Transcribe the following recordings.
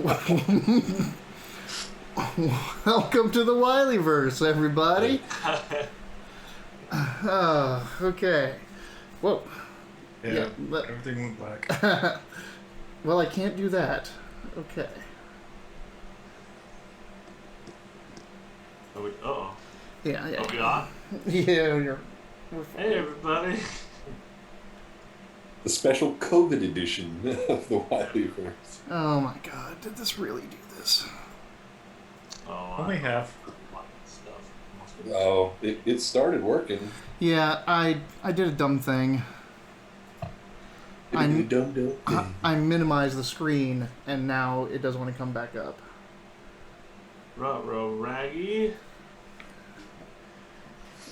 Welcome to the Wileyverse, everybody. Okay. Whoa. Yeah, everything went black. Well, I can't do that. Okay. Uh-oh. Yeah. Are we on? Yeah, Hey, everybody. The special COVID edition of the Wileyverse. Oh my god, did this really do this? Oh, Only half. Oh, it started working. Yeah, I did a dumb thing. I minimized the screen, and now it doesn't want to come back up. Ruh-roh, Raggy.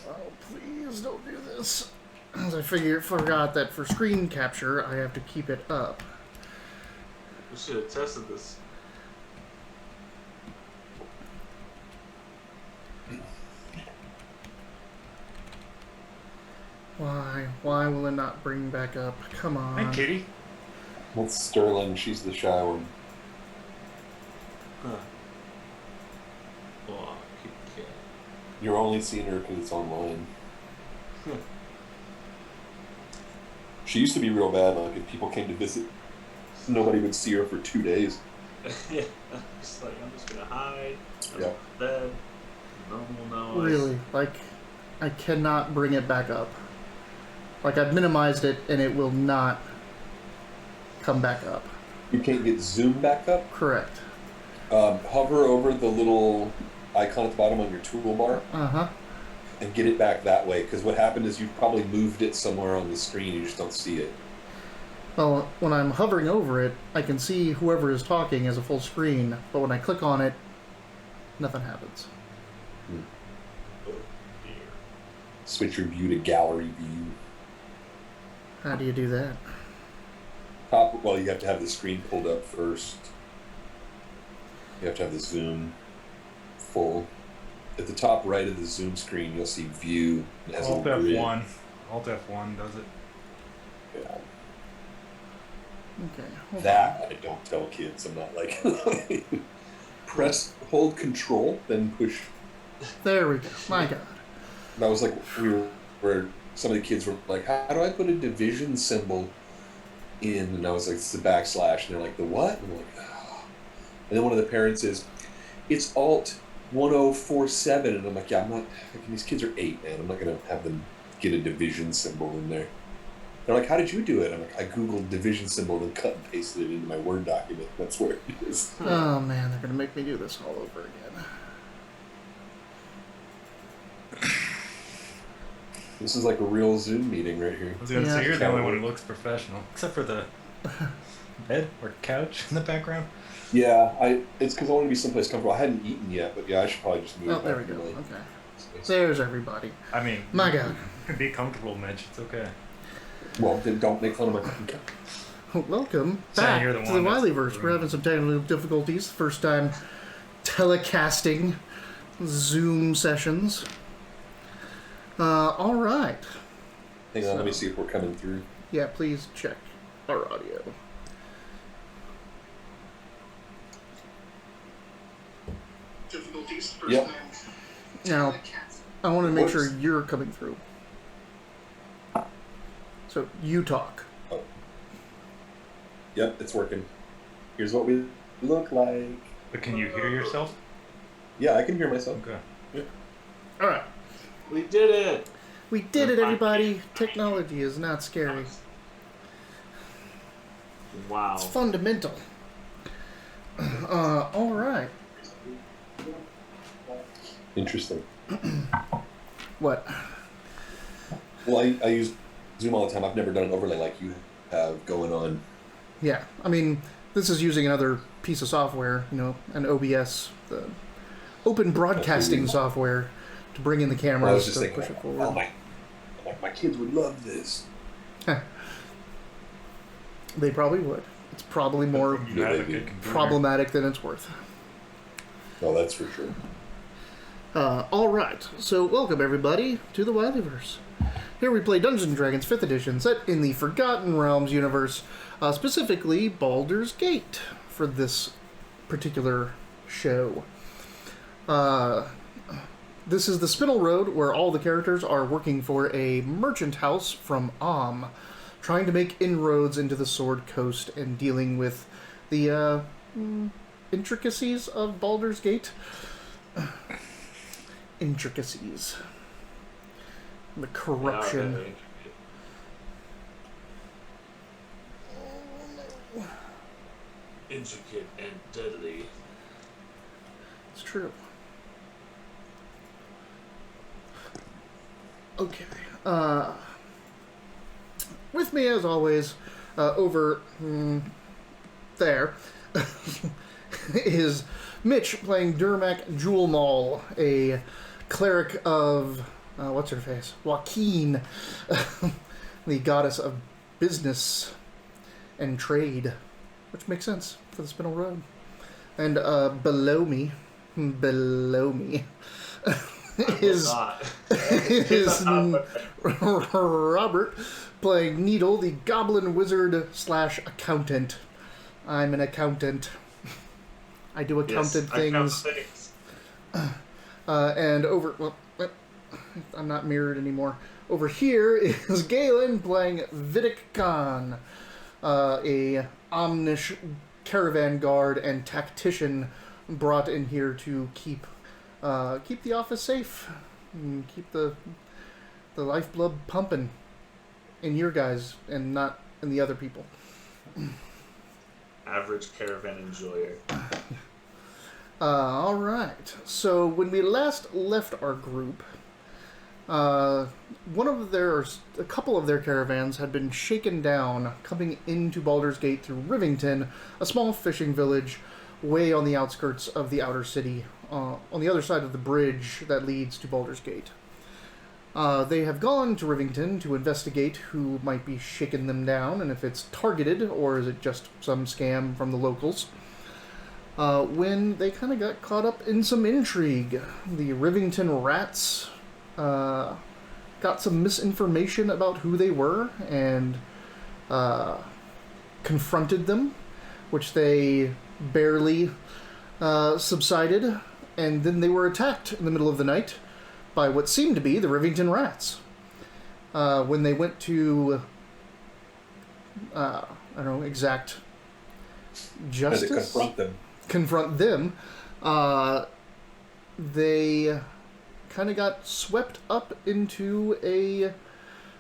Oh, please don't do this. As I forgot that for screen capture, I have to keep it up. We should have tested this. Why? Why will it not bring back up? Come on. Hi, Kitty. That's Sterling. She's the shy one. Huh. Oh, Kitty. You're only seeing her because it's online. She used to be real bad. Like, if people came to visit, nobody would see her for 2 days. Yeah, just like, I'm just gonna hide. Yeah. Bed. Normal noise. Really? Like, I cannot bring it back up. Like, I've minimized it, and it will not come back up. You can't get Zoom back up? Correct. Hover over the little icon at the bottom on your toolbar. Uh-huh. And get it back that way. Because what happened is you probably moved it somewhere on the screen. You just don't see it. Well, when I'm hovering over it, I can see whoever is talking as a full screen, but when I click on it, nothing happens. Oh, dear. Switch your view to gallery view. How do you do that? Well, you have to have the screen pulled up first. You have to have the zoom full. At the top right of the zoom screen, you'll see view. It has Alt a grid. F1. Alt F1 does it. Yeah. Okay. Hold That I don't tell kids. I'm not like press, hold Control, then push. on. There we go. My god. That was like where some of the kids were like, "How do I put a division symbol in?" And I was like, "It's the backslash." And they're like, "The what?" And I'm like, "Oh." And then one of the parents is, "It's Alt 1047." And I'm like, "Yeah, I'm not. These kids are 8, man. I'm not gonna have them get a division symbol in there." They're like, "How did you do it?" I'm like, "I googled division symbol and cut and pasted it into my Word document. That's where it is." Oh man, they're gonna make me do this all over again. This is like a real Zoom meeting right here. I was going to Yeah. say, you're the only one who looks professional. Except for the bed or couch in the background. Yeah, it's because I want to be someplace comfortable. I hadn't eaten yet, but yeah, I should probably just move. Oh, there we back go. to my Okay. space. There's everybody. I mean, My god. you can be comfortable, Mitch. It's okay. Well, then don't make fun of my fucking couch. Welcome So back you're the to the one that's- Wileyverse. We're having some technical difficulties. First time telecasting Zoom sessions. All right. Hang on, let me see if we're coming through. Yeah, please check our audio. Difficulties. Yep. Now, I want to make sure Works. you're coming through. So you talk. Oh. Yep, it's working. Here's what we look like. But can you hear yourself? Yeah, I can hear myself. Okay. All right. We did it! We did it, everybody. Technology is not scary. Wow. It's fundamental. All right. Interesting. What? Well, I use Zoom all the time. I've never done an overlay like you have going on. Yeah, I mean, this is using another piece of software, an OBS, the open broadcasting software, to bring in the I was cameras just to thinking, push it oh forward. my kids would love this. They probably would. It's probably more You have a they do. good computer. problematic than it's worth. Oh, that's for sure. All right, so welcome everybody to the Wileyverse. Here we play Dungeons & Dragons 5th edition, set in the Forgotten Realms universe, specifically Baldur's Gate for this particular show. This is the Spinel Road, where all the characters are working for a merchant house from trying to make inroads into the Sword Coast and dealing with the intricacies of Baldur's Gate. Intricacies. The corruption. Intricate and deadly. It's true. Okay. With me, as always, over there, is Mitch playing Durmak Jewelmaul, a cleric of, what's her face? Joaquin, the goddess of business and trade, which makes sense for the Spinel Road. And below me, is Robert playing Needle, the goblin wizard / accountant. I'm an accountant. I do accountant things. And over... Well, I'm not mirrored anymore. Over here is Galen playing Vidic Khan, a Omnish caravan guard and tactician brought in here to keep the office safe and keep the lifeblood pumping in your guys and not in the other people. Average caravan enjoyer. All right. So when we last left our group, a couple of their caravans had been shaken down coming into Baldur's Gate through Rivington, a small fishing village way on the outskirts of the outer city, on the other side of the bridge that leads to Baldur's Gate. They have gone to Rivington to investigate who might be shaking them down and if it's targeted or is it just some scam from the locals. When they kind of got caught up in some intrigue, the Rivington rats got some misinformation about who they were and confronted them, which they barely subsided, and then they were attacked in the middle of the night by what seemed to be the Rivington rats. When they went to, I don't know, exact justice? Confront them, they kind of got swept up into a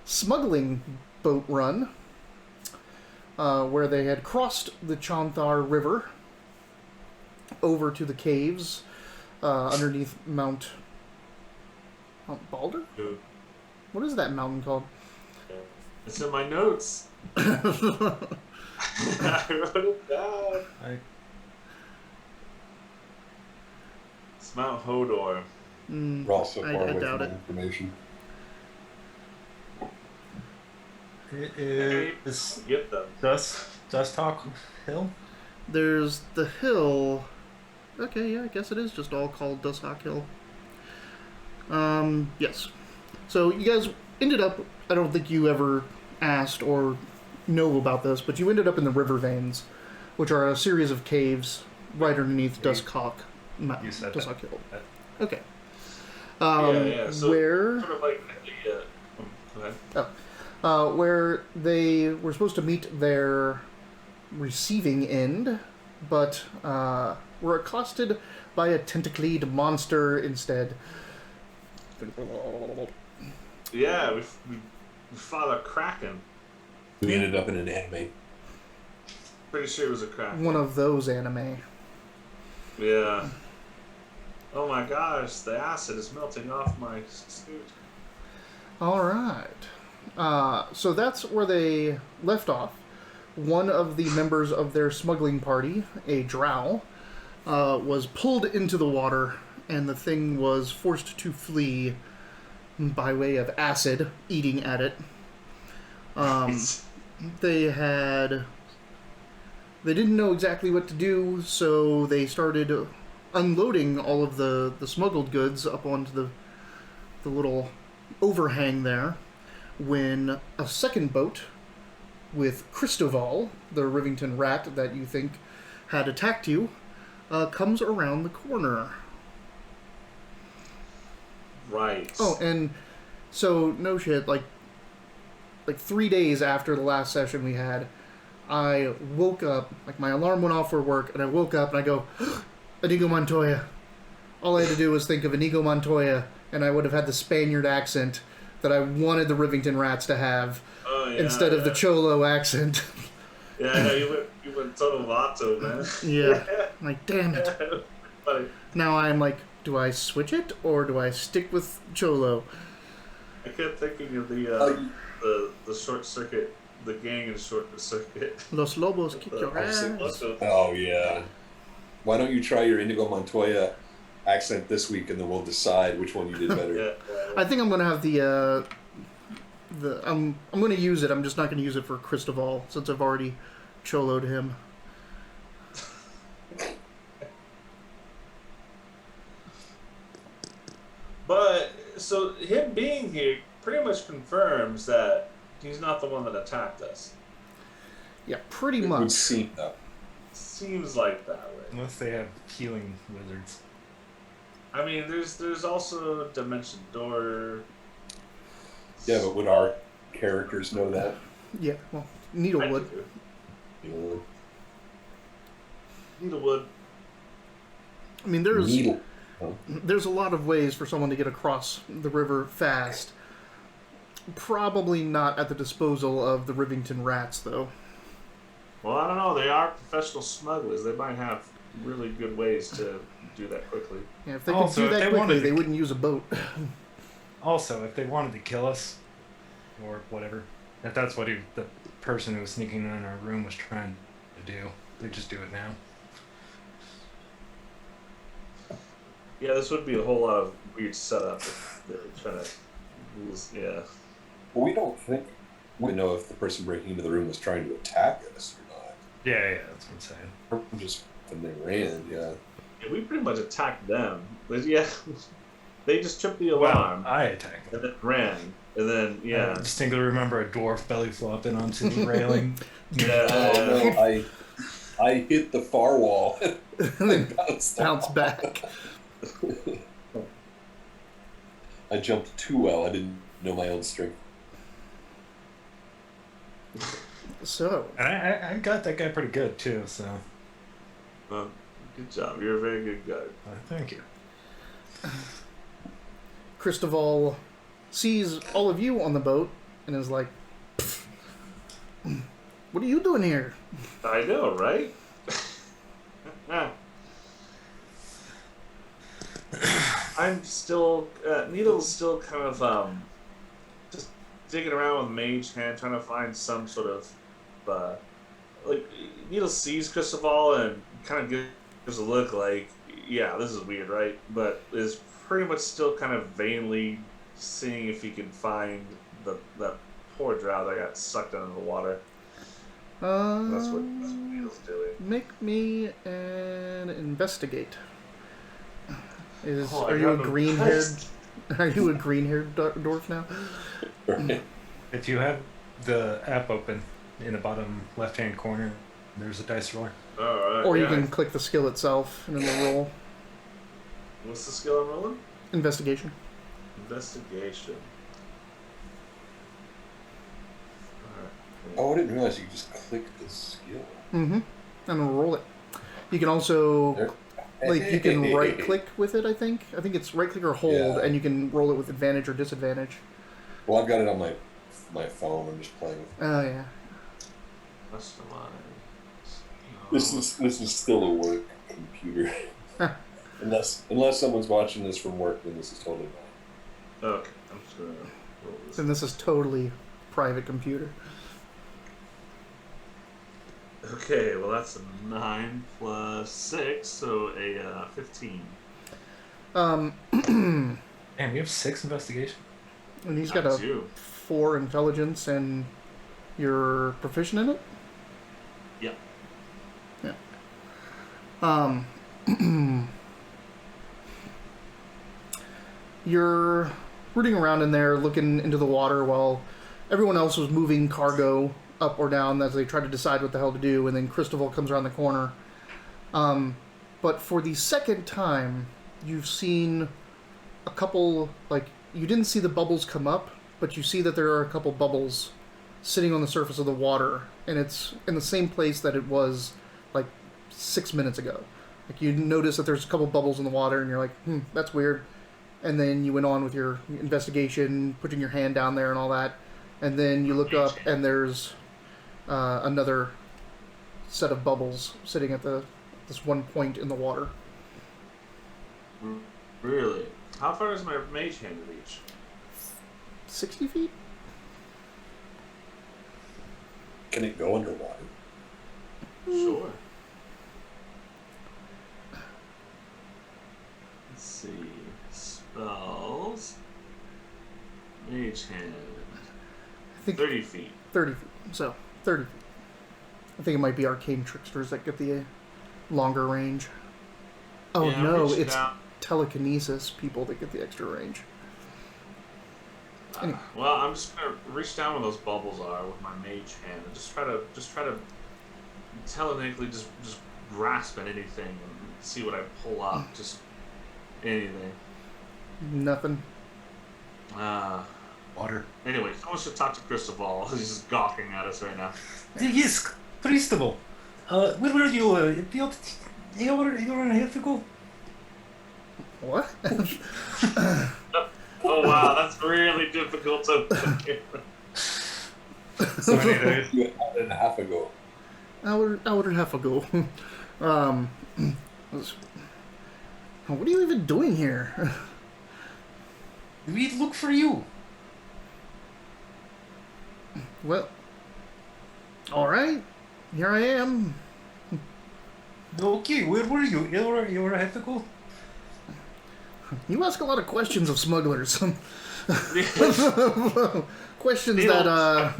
smuggling boat run where they had crossed the Chanthar River over to the caves underneath Mount Balder? Dude. What is that mountain called? It's in my notes. I wrote it down. It's Mount Hodor. We're all so far I away doubt from it. information. It is Get them. Dust Hawk Hill. There's the hill. Okay, yeah, I guess it is just all called Dusthawk Hill. Yes. So you guys ended up, I don't think you ever asked or know about this, but you ended up in the river veins, which are a series of caves right underneath Dusthawk You said Dusthawk that. Hill. Okay. Yeah. So where sort of like go ahead. where they were supposed to meet their receiving end, but were accosted by a tentacled monster instead. Yeah, we fought a kraken. We ended up in an anime. Pretty sure it was a kraken. One of those anime. Yeah. Oh my gosh, the acid is melting off my suit. All right. So that's where they left off. One of the members of their smuggling party, a drow, was pulled into the water, and the thing was forced to flee by way of acid eating at it. They didn't know exactly what to do, so they started unloading all of the smuggled goods up onto the little overhang there, when a second boat with Christoval, the Rivington rat that you think had attacked you, comes around the corner. Right. Oh, and so no shit, like 3 days after the last session we had, I woke up, like my alarm went off for work, and I woke up and I go, Inigo Montoya. All I had to do was think of Inigo Montoya, and I would have had the Spaniard accent that I wanted the Rivington Rats to have, instead of the Cholo accent. Yeah, you went total Vato, man. Yeah. I'm like, damn it. Funny. Now I'm like, do I switch it, or do I stick with Cholo? I kept thinking of the short circuit, the gang in short circuit. Los Lobos kick your ass. Oh, yeah. Why don't you try your Inigo Montoya accent this week, and then we'll decide which one you did better. Yeah. I think I'm gonna have the I'm gonna use it. I'm just not gonna use it for Cristoval since I've already choloed him. But so him being here pretty much confirms that he's not the one that attacked us. Yeah, pretty It would much. seem that. Seems like that way. Unless they have healing wizards. I mean, there's also Dimension Door. Yeah, but would our characters know that? Yeah, well, Needlewood. Needlewood. I mean, there's a lot of ways for someone to get across the river fast. Probably not at the disposal of the Rivington Rats, though. Well, I don't know. They are professional smugglers. They might have really good ways to do that quickly. Yeah, if they could Also, do if that they quickly, wanted they to- wouldn't use a boat. Also, if they wanted to kill us, or whatever, if that's what the person who was sneaking in our room was trying to do, they just do it now. Yeah, this would be a whole lot of weird setup if they're trying to use. Yeah. Well, we don't think we know if the person breaking into the room was trying to attack us or not. Yeah, that's what I'm saying. Or just when they ran, yeah. Yeah, we pretty much attacked them. But yeah, they just tripped the alarm Well, I attacked them. and then ran, and then I distinctly remember a dwarf belly flopping onto the railing. Oh, no, I hit the far wall And then bounced bounce off. back. I jumped too well. I didn't know my own strength. So, And I got that guy pretty good, too, so Well, good job. You're a very good guy. thank you. Cristoval sees all of you on the boat and is like, what are you doing here? I know, right? I'm still, Needle's still kind of just digging around with Mage Hand, trying to find some sort of, like, Needle sees Cristoval and kind of gives a look like, yeah, this is weird, right? But is pretty much still kind of vainly seeing if he can find that poor drow that got sucked under the water. That's what Needle's doing. Make me an investigate. Oh, Are I you a got no green-haired? dice. Are you a green-haired dwarf now? Right? If you have the app open in the bottom left-hand corner, there's a dice roller. Alright, Or you yeah. can click the skill itself and it'll roll. What's the skill I'm rolling? Investigation. Investigation. Oh, I didn't realize you could just click the skill. Mm-hmm. And it'll roll it. You can also, There. like, you can right-click with it, I think. I think it's right-click or hold, Yeah. and you can roll it with advantage or disadvantage. Well, I've got it on my phone. I'm just playing with it. Oh, yeah. Customize. This is still a work computer. unless someone's watching this from work, then this is totally fine. Okay, I'm just gonna roll this. And this is totally private computer. Okay, well that's a 9 plus 6, so a 15. And Damn, you have 6 investigation? he's got That's a you. 4 intelligence, and you're proficient in it? Yep. Yeah. You're rooting around in there, looking into the water while everyone else was moving cargo up or down as they try to decide what the hell to do, and then Cristoval comes around the corner. But for the second time, you've seen a couple, like, you didn't see the bubbles come up, but you see that there are a couple bubbles sitting on the surface of the water, and it's in the same place that it was, like, 6 minutes ago. Like, you notice that there's a couple bubbles in the water, and you're like, that's weird. And then you went on with your investigation, putting your hand down there and all that. And then you look up, and there's another set of bubbles sitting at this one point in the water. Really? How far does my mage hand reach? 60 feet? Can it go underwater? Sure. Let's see. Spells. Mage hand. I think 30 feet. 30 feet. So, 30 feet. I think it might be arcane tricksters that get the longer range. Oh Yeah, no, reach it's down. telekinesis people that get the extra range. Anyway. Well, I'm just gonna reach down where those bubbles are with my mage hand and just try to telekinetically just grasp at anything and see what I pull up. Just anything. Nothing. Water. Anyway, someone should talk to Cristobal. He's just gawking at us right now. Yes, Cristobal. Where were you? You're a half ago. What? Oh wow, that's really difficult to. So many days. You an hour and a half ago. Hour and a half ago. What are you even doing here? We look for you. Well, all right. Here I am. Okay, where were you? You were a half ago. You ask a lot of questions of smugglers. Questions that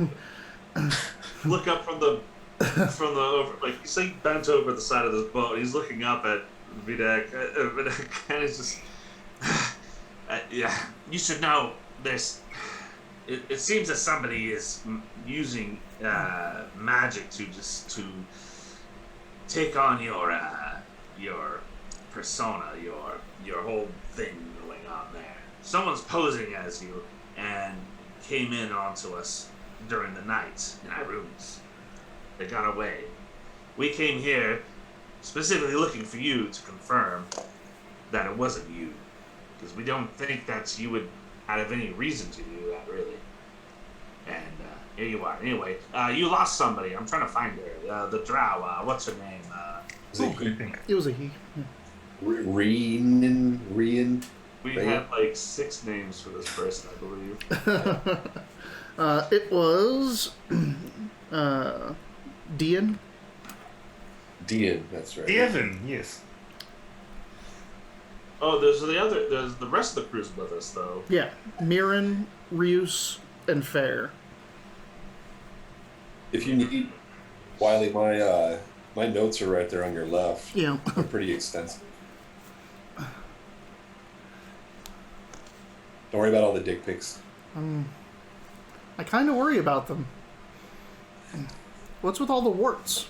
Look up from the over, like you say, bent over the side of this boat. He's looking up at Vidak. Vidak kind of just, yeah. You should know this. It seems that somebody is using magic to take on your persona, your whole thing going on there. Someone's posing as you and came in onto us during the night in our rooms. They got away. We came here specifically looking for you to confirm that it wasn't you, because we don't think that you would have any reason to do that, really. And here you are. Anyway, you lost somebody. I'm trying to find her. The drow. What's her name? it was a he. Rian. We had like 6 names for this person, I believe. It was Dian. Dian, that's right. Evan, yes. Oh, there's the rest of the crew's with us though. Yeah, Mirren, Rius, and Fair. If you need, Wiley, my notes are right there on your left. Yeah. They're pretty extensive. Don't worry about all the dick pics. I kind of worry about them. What's with all the warts?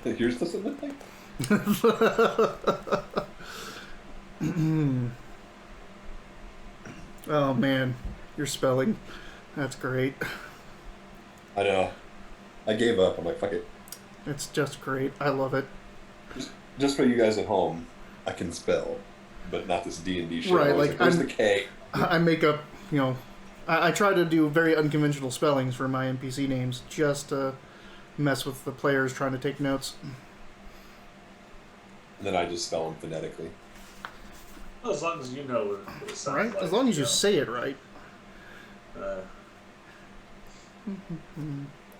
Yours doesn't look like. Oh man, your spelling. That's great. I know. I gave up. I'm like, fuck it. It's just great. I love it. Just for you guys at home, I can spell, but not this D&D shit. Right, Like, where's the K? I make up, I try to do very unconventional spellings for my NPC names just to mess with the players trying to take notes. And then I just spell them phonetically. Well, as long as you know what it sounds Right? like. As long as you say it right.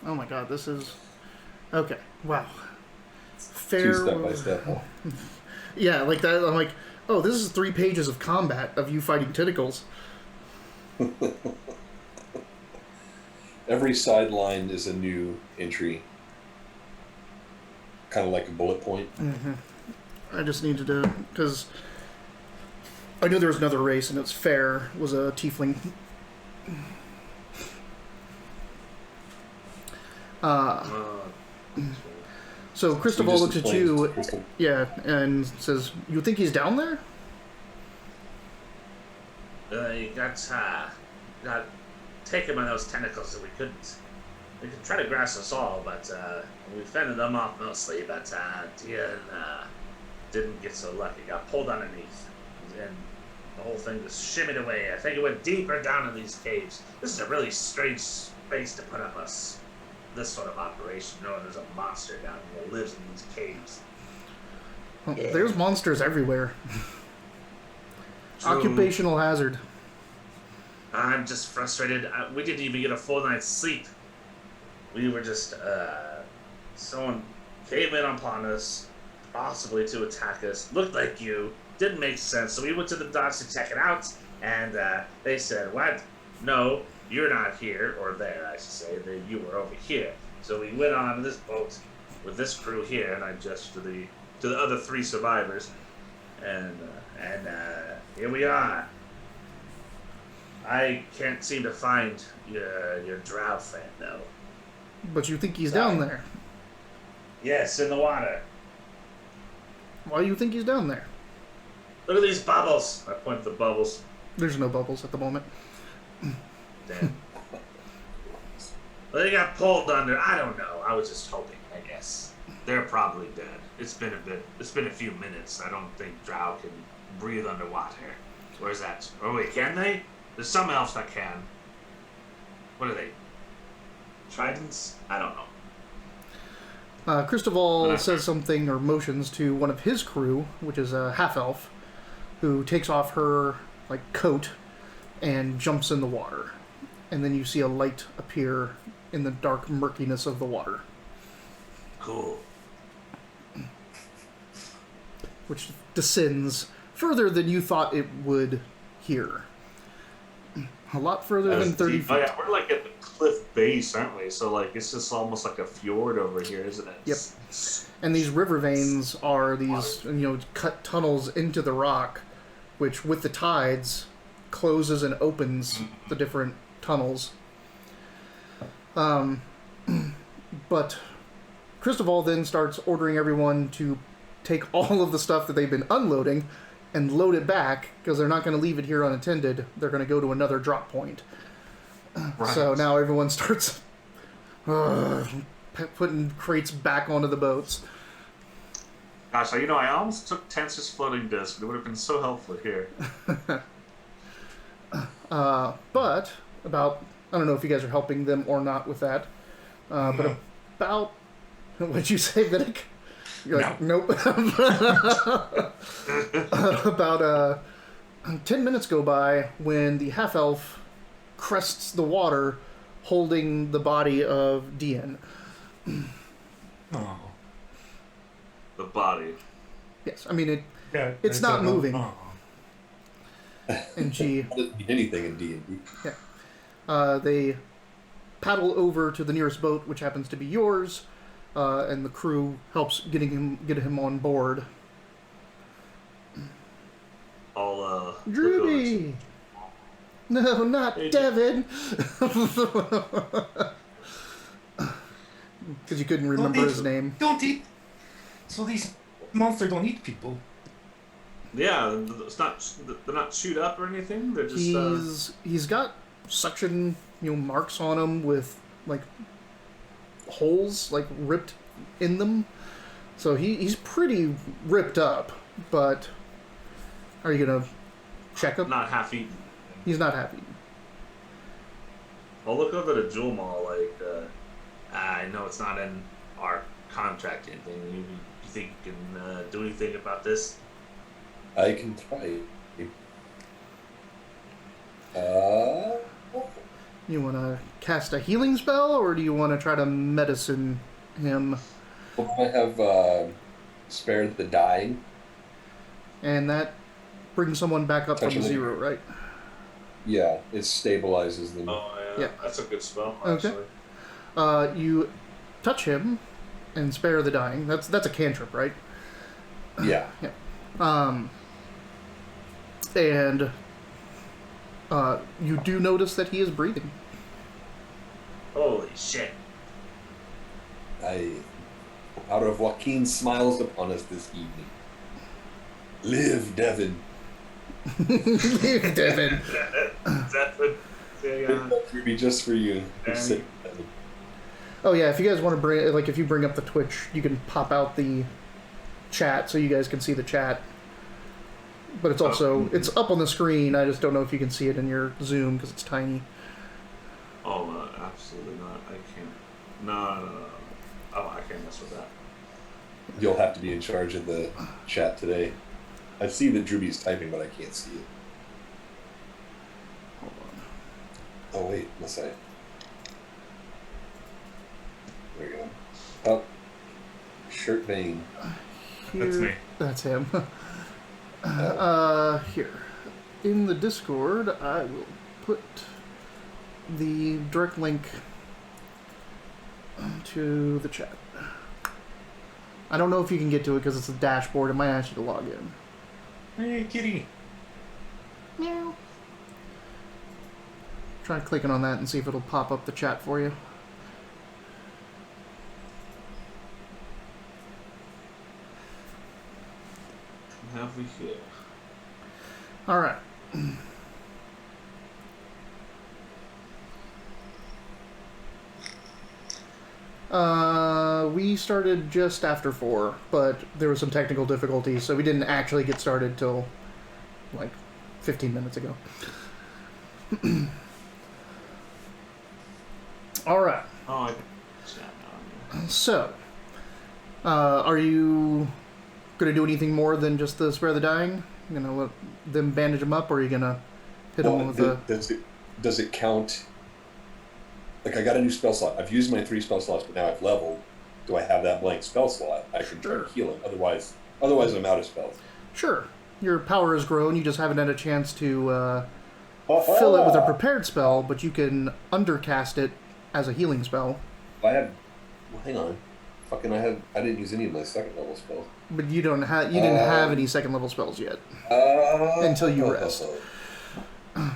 Oh my god, this is... Okay, wow. Fair... 2 step by step. Yeah, like that. I'm like, oh, this is 3 pages of combat of you fighting tentacles. Every sideline is a new entry. Kind of like a bullet point. Mm-hmm. I just needed to... Because I knew there was another race, and it's Fair was a tiefling. So Cristobal just looks at explained you, Crystal- yeah, and says, "You think he's down there?" You got taken by those tentacles that we couldn't. We could try to grasp us all, but we fended them off mostly. But Dian didn't get so lucky. Got pulled underneath, and the whole thing just shimmied away. I think it went deeper down in these caves. This is a really strange space to put up this sort of operation, knowing there's a monster down here that lives in these caves. Well, there's monsters everywhere. True. Occupational hazard. I'm just frustrated. We didn't even get a full night's sleep. We were just, someone came in upon us, possibly to attack us. Looked like you. Didn't make sense. So we went to the docks to check it out, and they said, "What? No, you're not here," or there, I should say. That you were over here. So we went on this boat with this crew here, and I gestured to the other 3 survivors, and here we are. I can't seem to find your drow friend, though. But you think he's down there? Yes, in the water. Why do you think he's down there? Look at these bubbles. I point to the bubbles. There's no bubbles at the moment. Damn. Well, they got pulled under. I don't know. I was just hoping, I guess. They're probably dead. It's been a bit. It's been a few minutes. I don't think drow can breathe underwater. Where's that? Oh wait, can they? There's some elves that can. What are they? Tridents? I don't know. Cristobal says something or motions to one of his crew, which is a half-elf, who takes off her coat and jumps in the water. And then you see a light appear in the dark murkiness of the water. Cool. Which descends further than you thought it would here. A lot further than 30 feet. Oh yeah, we're at the cliff base, aren't we? So it's just almost like a fjord over here, isn't it? Yep. And these river veins are these, cut tunnels into the rock, which with the tides closes and opens the different tunnels. But Cristobal then starts ordering everyone to take all of the stuff that they've been unloading and load it back, because they're not going to leave it here unattended. They're going to go to another drop point. Right. So now everyone starts putting crates back onto the boats. Gosh, I almost took Tensor's floating disc. It would have been so helpful here. But about, I don't know if you guys are helping them or not with that, but about, what'd you say, Vidic? You're like, nope. About 10 minutes go by when the half-elf crests the water holding the body of Dian. Oh. The body. Yes, I mean, it's I not said, moving. Oh. And she... doesn't mean anything in D&D. Yeah. They paddle over to the nearest boat, which happens to be yours, and the crew helps get him on board. I'll Druby! No, not Devin! Because you couldn't remember his name. Don't eat. So these monsters don't eat people. Yeah, it's not. They're not chewed up or anything. They're just. He's got suction, marks on him with holes ripped in them. So he's pretty ripped up. But are you gonna check him? Not half eaten. He's not half eaten. I'll look over to Jewel Mall. I know it's not in our contract or anything. You think you can do anything about this? I can try. You want to cast a healing spell, or do you want to try to medicine him? Well, I have Spare the Dying. And that brings someone back up from Touch 0, right? Yeah, it stabilizes them. Oh yeah, that's a good spell. Okay. Actually. You touch him and spare the dying. That's a cantrip, right? Yeah. Yeah. And you do notice that he is Holy shit! I out of Joaquin's smiles upon us this evening. Live, Devin. Live, Devin. That's what That would be just for you. Danny. Oh yeah, if you guys want to bring, like, if you bring up the Twitch, you can pop out the chat so you guys can see the chat. But it's also, it's up on the screen. I just don't know if you can see it in your Zoom because it's tiny. Oh, no, absolutely not. I can't. No. Oh, I can't mess with that. You'll have to be in charge of the chat today. I see that Drewby's typing, but I can't see it. Hold on. Oh wait, must I? There you go. Oh, shirt vein. Here, That's me. That's him. Here. In the Discord, I will put the direct link to the chat. I don't know if you can get to it because it's a dashboard. It might ask you to log in. Hey, kitty. Meow. Try clicking on that and see if it'll pop up the chat for you. What have we here? All right. We started just after 4, but there was some technical difficulties, so we didn't actually get started till like 15 minutes ago. All right. Oh, I can chat now. So, are you gonna do anything more than just the spare the dying? You gonna let them bandage them up, or are you gonna hit them with the? Does it count? Like, I got a new spell slot. I've used my 3 spell slots, but now I've leveled. Do I have that blank spell slot? I can try to heal it. Otherwise I'm out of spells. Sure. Your power has grown. You just haven't had a chance to fill it with a prepared spell, but you can undercast it as a healing spell. Well, hang on. I didn't use any of my second level spells. But you didn't have any second level spells yet until you rest. Gotcha.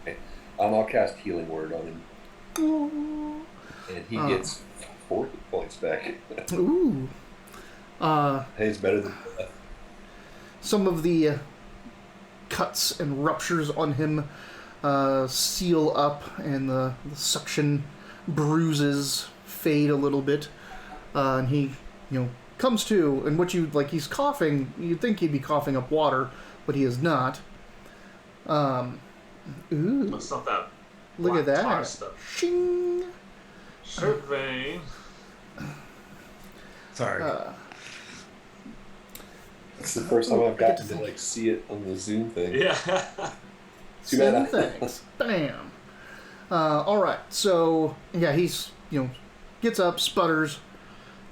Okay. I'll cast Healing Word on him. And he gets 4 hit points back. Ooh. Hey, it's better than death. Some of the cuts and ruptures on him seal up, and the suction bruises fade a little bit. And he, comes to, and he's coughing. You'd think he'd be coughing up water, but he is not. Ooh. That's not that. Look at black tar that. Stuff. Shing. Shirt vein. Sorry. It's the first time I've gotten to see it on the Zoom thing. Yeah. Too bad. Things. Bam. All right. So yeah, he's gets up, sputters,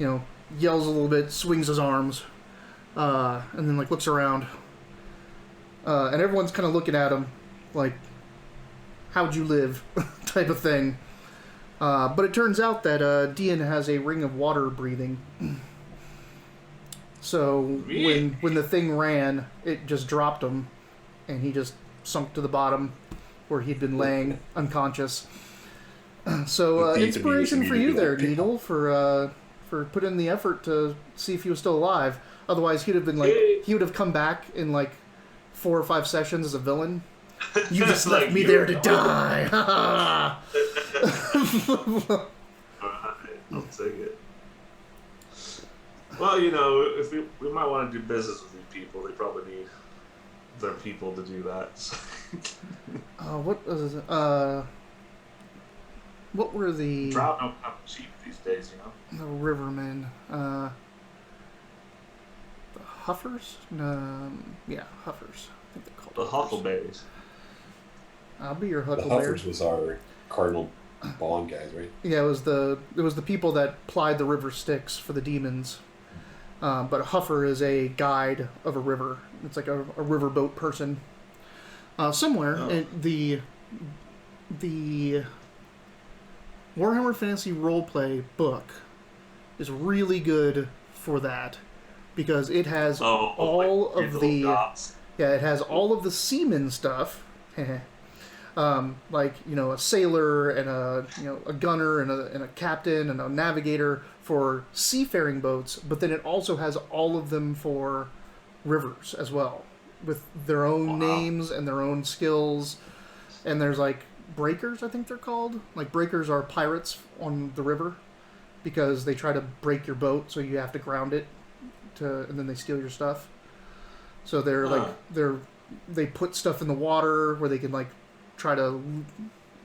yells a little bit, swings his arms, and then looks around, and everyone's kind of looking at him like, "How'd you live?" type of thing. But it turns out that Dian has a ring of water breathing. So when the thing ran, it just dropped him, and he just sunk to the bottom where he'd been laying unconscious. So inspiration for you there, Needle, for putting in the effort to see if he was still alive. Otherwise, he'd have been he would have come back in 4 or 5 sessions as a villain. You just left me there to die. I'll take it. Well, if we might want to do business with these people, they probably need their people to do that. What was it? What were the... Drow don't come cheap these days, The Rivermen. The Huffers? Yeah, Huffers. I think they're called The Huckleberries. I'll be your The Huckleberry. Huffers was our Cardinal Bond guys, right? Yeah, it was the people that plied the river Styx for the demons. But a Huffer is a guide of a river. It's like a riverboat person. Somewhere the Warhammer Fantasy Roleplay book is really good for that because it has all of the it has all of the seaman stuff. A sailor and a gunner and a captain and a navigator for seafaring boats, but then it also has all of them for rivers as well, with their own names and their own skills. And there's like breakers, I think they're called. Like breakers are pirates on the river because they try to break your boat, so you have to ground it and then they steal your stuff. So they put stuff in the water where they can like try to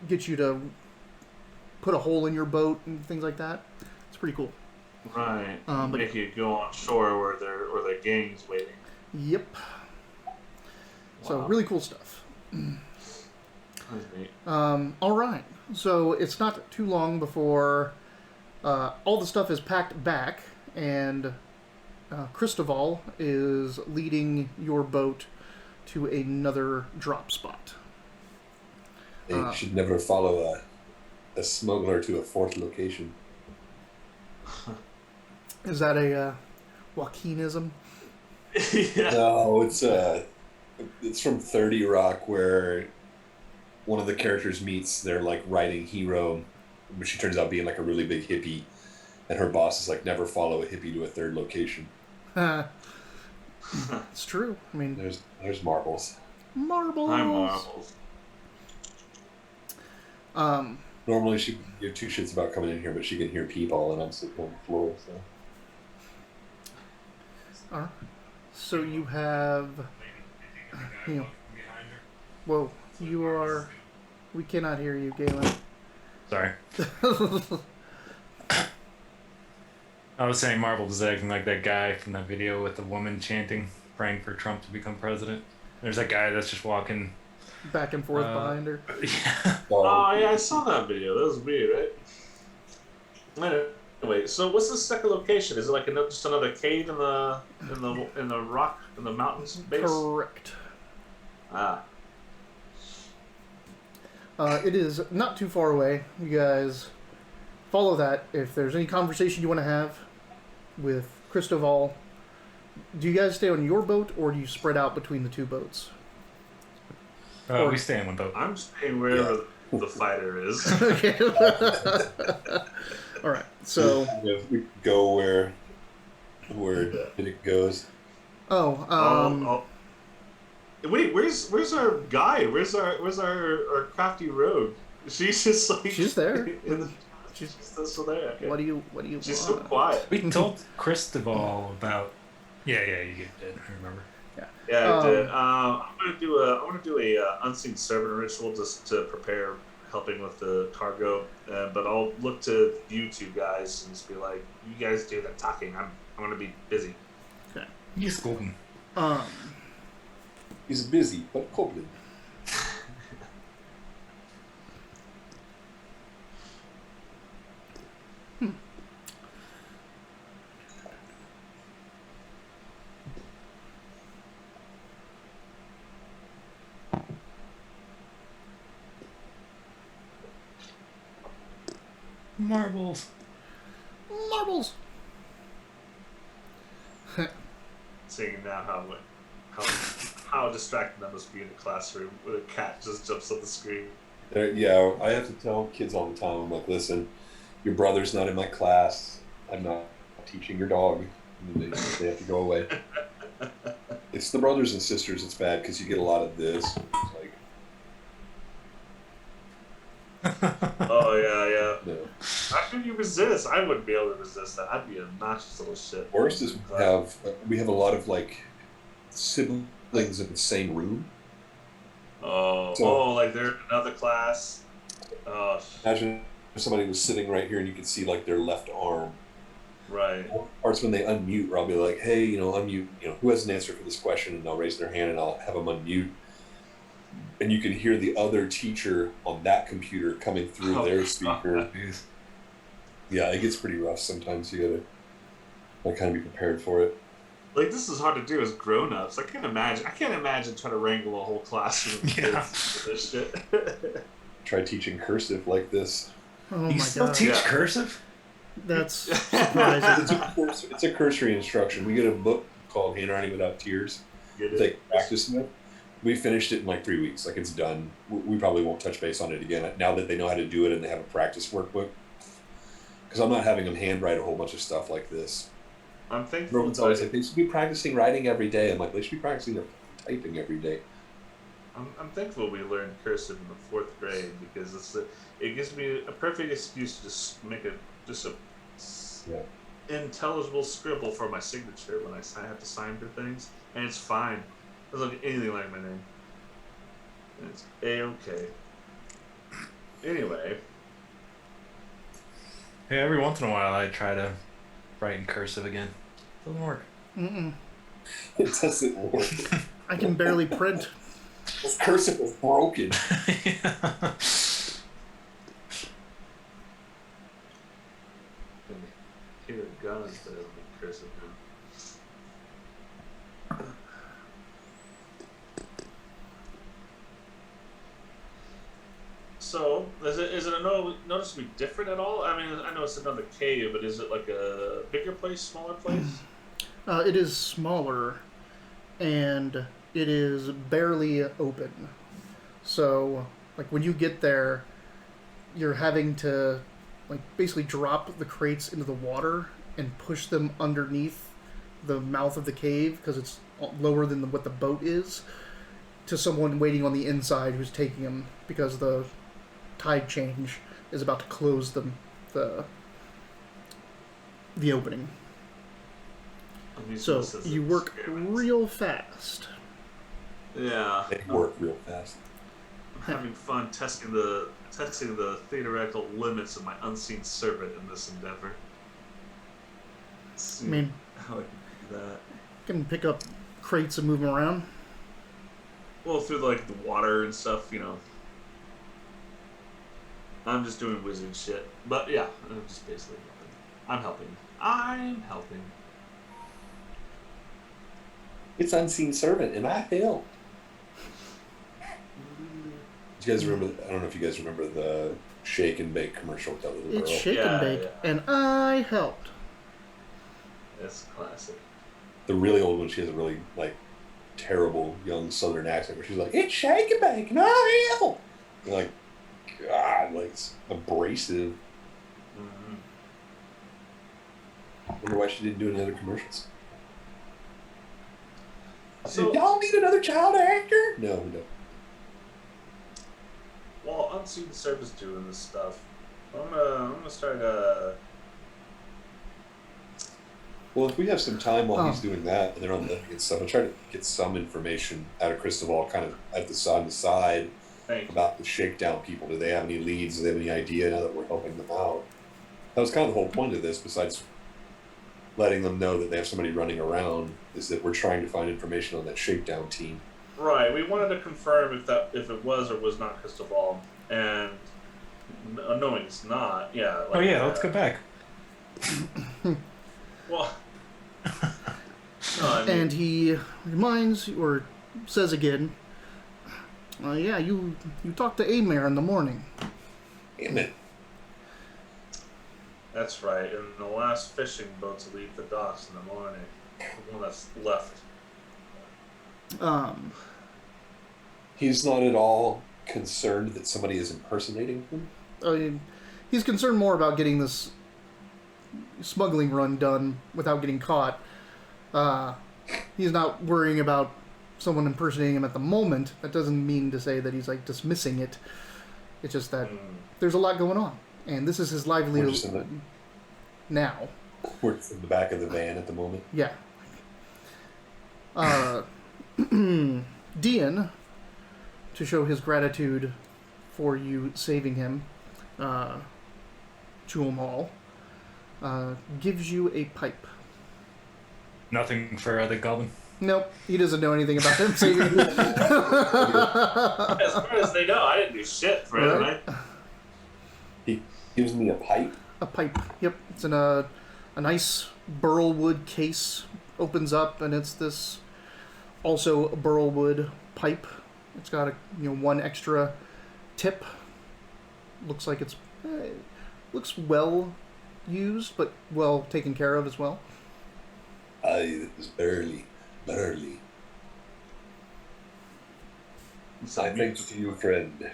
get you to put a hole in your boat and things like that. It's pretty cool. Right. But make you go on shore where their gang's waiting. Yep. So really cool stuff. That's neat. All right. So it's not too long before all the stuff is packed back, and Christoval is leading your boat to another drop spot. They should never follow a smuggler to a fourth location. Is that a Joaquinism? Yeah. No, it's from 30 Rock, where one of the characters meets their like riding hero, but she turns out being like a really big hippie, and her boss is like, never follow a hippie to a third location. It's true. I mean, there's marbles. Marbles. I'm Marbles. Normally she would give two shits about coming in here, but she can hear people, and I'm sitting on the floor. So. So you have, whoa, you are. We cannot hear you, Galen. Sorry. I was saying Marbles is acting like that guy from that video with the woman chanting, praying for Trump to become president. There's that guy that's just walking back and forth behind her. Yeah. Oh yeah, I saw that video. That was weird, right? Anyway, so what's the second location? Is it like just another cave in the rock in the mountains base? Correct. Ah. It is not too far away. You guys follow that. If there's any conversation you want to have with Christoval, do you guys stay on your boat or do you spread out between the two boats? We stay in one boat. I'm staying wherever the fighter is. Okay. All right. So we go where it goes. Wait, where's our guide? Where's our crafty rogue? She's just like she's there. She's still there. Okay. What do you She's want? so quiet. We told Christoval about. Yeah, you did. I remember. Yeah, I did. I'm gonna do a unseen servant ritual just to prepare helping with the cargo. But I'll look to you two guys and just be like, you guys do the talking. I'm gonna be busy. Okay. He's golden. He's busy, but goblin. Marbles. Seeing now how distracting that must be in the classroom when a cat just jumps on the screen. Yeah, I have to tell kids all the time. I'm like, listen, your brother's not in my class. I'm not teaching your dog. And they have to go away. It's the brothers and sisters. It's bad because you get a lot of this. It's like, Oh yeah. no. How can you resist? I wouldn't be able to resist that. I'd be a obnoxious little shit. Worst is we have a lot of like siblings in the same room. Like they're in another class. Oh, Imagine if somebody was sitting right here and you could see like their left arm. right. Or it's when they unmute, where I'll be like, hey, unmute, who has an answer for this question? And they'll raise their hand and I'll have them unmute. And you can hear the other teacher on that computer coming through their speaker. Yeah, it gets pretty rough sometimes. You gotta kind of be prepared for it. Like, this is hard to do as grown-ups. I can't imagine trying to wrangle a whole classroom of kids with this shit. Try teaching cursive like this. Oh my still god. teach cursive? That's surprising. It's a cursory instruction. We get a book called Handwriting Without Tears. They practice with. We finished it in like 3 weeks. Like, it's done. We probably won't touch base on it again. Now that they know how to do it and they have a practice workbook, because I'm not having them handwrite a whole bunch of stuff like this. I'm thankful. Roman's always like, they should be practicing writing every day. I'm like, they should be practicing their typing every day. I'm thankful we learned cursive in the 4th grade because it gives me a perfect excuse to just make a intelligible scribble for my signature when I have to sign for things, and it's fine. It doesn't look anything like my name. And it's A-okay. Anyway. Hey, every once in a while I try to write in cursive again. Doesn't work. Mm-mm. It doesn't work. I can barely print. This cursive is broken. Yeah. Hear guns, but it'll be cursive now. So, is it noticeably different at all? I mean, I know it's another cave, but is it like a bigger place, smaller place? It is smaller, and it is barely open. So, like, when you get there, you're having to, like, basically drop the crates into the water and push them underneath the mouth of the cave, because it's lower than what the boat is, to someone waiting on the inside who's taking them, because the tide change is about to close the opening. So you work real fast. Yeah. They work real fast. I'm having fun testing the theoretical limits of my unseen servant in this endeavor. I mean, how I can do that. Can pick up crates and move them around. Well, through like the water and stuff, you know. I'm just doing wizard shit, but yeah, I'm just basically helping. I'm helping. It's unseen servant, and I help. Do you guys remember? I don't know if you guys remember the shake and bake commercial with that little girl. It's shake and bake, and I helped. That's classic. The really old one, she has a really like terrible young Southern accent where she's like, "It's shake and bake, and I help." And like, God, like it's abrasive. Mm-hmm. I wonder why she didn't do any other commercials. So, y'all need another child actor? No, we don't. while Unseen Servant's doing this stuff, I'm gonna start Well, if we have some time while he's doing that, and they're on looking at stuff, I'll try to get some information out of Cristobal, kind of at on the side about the shakedown people. Do they have any leads? Do they have any idea now that we're helping them out? That was kind of the whole point of this, besides letting them know that they have somebody running around, is that we're trying to find information on that shakedown team. Right. We wanted to confirm if it was or was not Cristobal, and knowing it's not, yeah. Like, oh yeah, let's go back. Well, no, I mean, And he reminds, or says again, yeah, you talked to Amir in the morning. Damn it. that's right. And the last fishing boat to leave the docks in the morning, the one that's left. He's not at all concerned that somebody is impersonating him? He's concerned more about getting this smuggling run done without getting caught. He's not worrying about someone impersonating him at the moment. That doesn't mean to say that he's like dismissing it. It's just that there's a lot going on, and this is his livelihood now. We're in the back of the van at the moment. Yeah. Dean, to show his gratitude for you saving him, Jewel Hall, gives you a pipe. Nothing for the goblin. Nope, he doesn't know anything about him saving you. As far as they know, I didn't do shit for it, right? He gives me a pipe. A pipe. Yep, it's in a nice burlwood case. Opens up, and it's this also burlwood pipe. It's got a one extra tip. Looks like it's looks well used, but well taken care of as well. It was barely. I thank you, friend.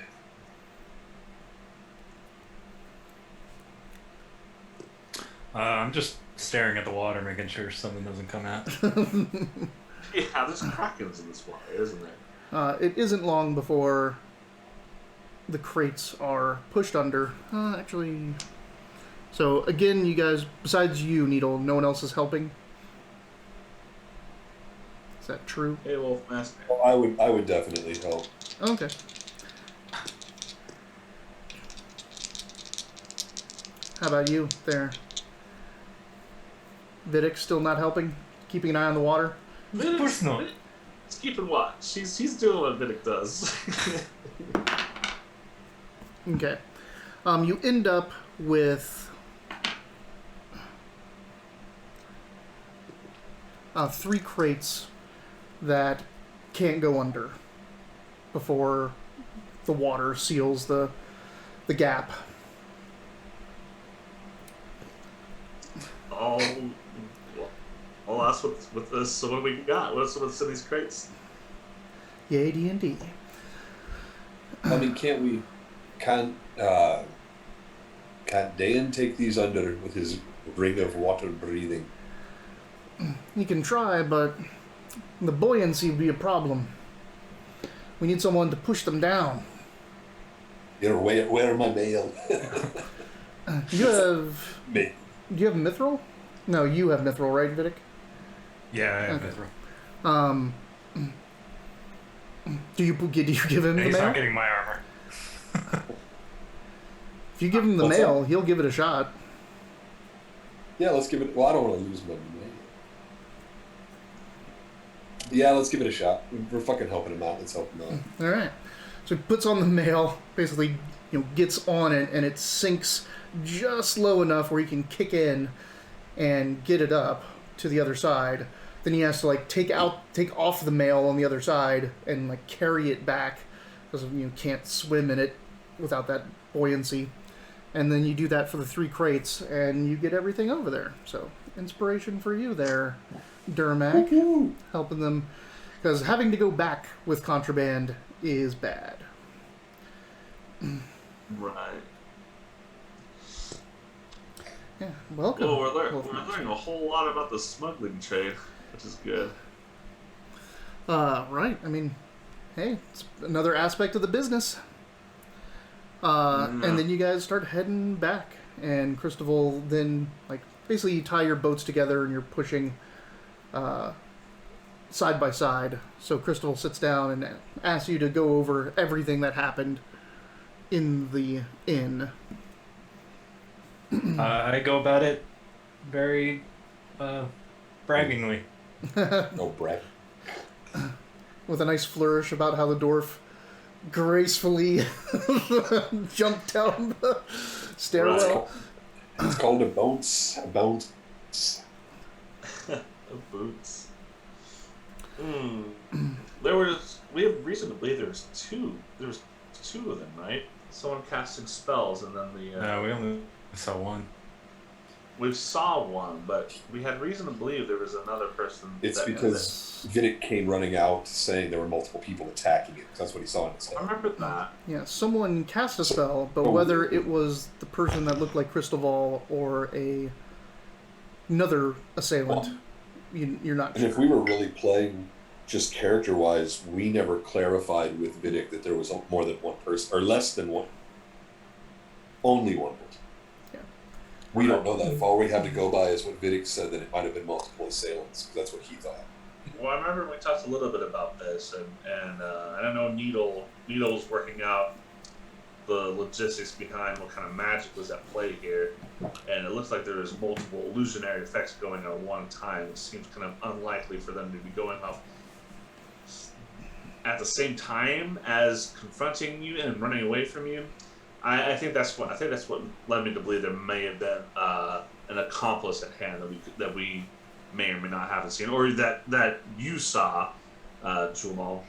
I'm just staring at the water, making sure something doesn't come out. Yeah, there's krakens in this water, isn't there? It isn't long before the crates are pushed under. Actually, so again, you guys, besides you, Needle, no one else is helping. Is that true? Hey, Wolfmaster. Well, I would definitely help. Okay. How about you there? Vidic still not helping? Keeping an eye on the water? Of course not. He's keeping watch. He's doing what Vidic does. Okay. You end up with 3 crates that can't go under before the water seals the gap. I'll ask with this. So what do we got? What's in these crates? Yay, D&D. I mean, can't Dan take these under with his ring of water breathing? You can try, but the buoyancy would be a problem. We need someone to push them down. You're where my mail? You have... Me. Do you have mithril? No, you have mithril, right, Vidic? Yeah, I have Okay. mithril. Do you give him the He's mail? not getting my armor. If you give him the What's mail, that? he'll give it a shot. Yeah, let's give it. Well, I don't want to lose my mail. Yeah, let's give it a shot. We're fucking helping him out. Let's help him out. All right. So he puts on the mail, basically, gets on it, and it sinks just low enough where he can kick in and get it up to the other side. Then he has to take off the mail on the other side and carry it back because you can't swim in it without that buoyancy. And then you do that for the 3 crates, and you get everything over there. So inspiration for you there, Durmac, Woo-hoo. helping them, because having to go back with contraband is bad. Right. Yeah, welcome. Well, we're Wolfmaster. learning a whole lot about the smuggling trade, which is good. Right. I mean, hey, it's another aspect of the business. And then you guys start heading back, and Christopher then, basically you tie your boats together and you're pushing side by side. So Christopher sits down and asks you to go over everything that happened in the inn. I go about it very braggingly. No brag. With a nice flourish about how the dwarf gracefully jumped down the stairwell. It's called a bounce. A bounce. Boots. We have reason to believe there was two of them, right? Someone casting spells, and then No, we only saw one. we saw one, but we had reason to believe there was another person. It's because Vidic came running out saying there were multiple people attacking it. That's what he saw in his I head. remember that. Yeah, someone cast a spell, but whether it was the person that looked like Cristobal or another assailant, you're not And sure. if we were really playing just character-wise, we never clarified with Vidic that there was more than one person, or less than one. Only one person. Yeah. We don't know that. If all we have to go by is what Vidic said, that it might have been multiple assailants, because that's what he thought. Well, I remember we talked a little bit about this, and I know Needle's working out the logistics behind what kind of magic was at play here, and it looks like there is multiple illusionary effects going on at one time. It seems kind of unlikely for them to be going off at the same time as confronting you and running away from you. I think that's what led me to believe there may have been an accomplice at hand that we may or may not have seen, or that you saw, Jumal.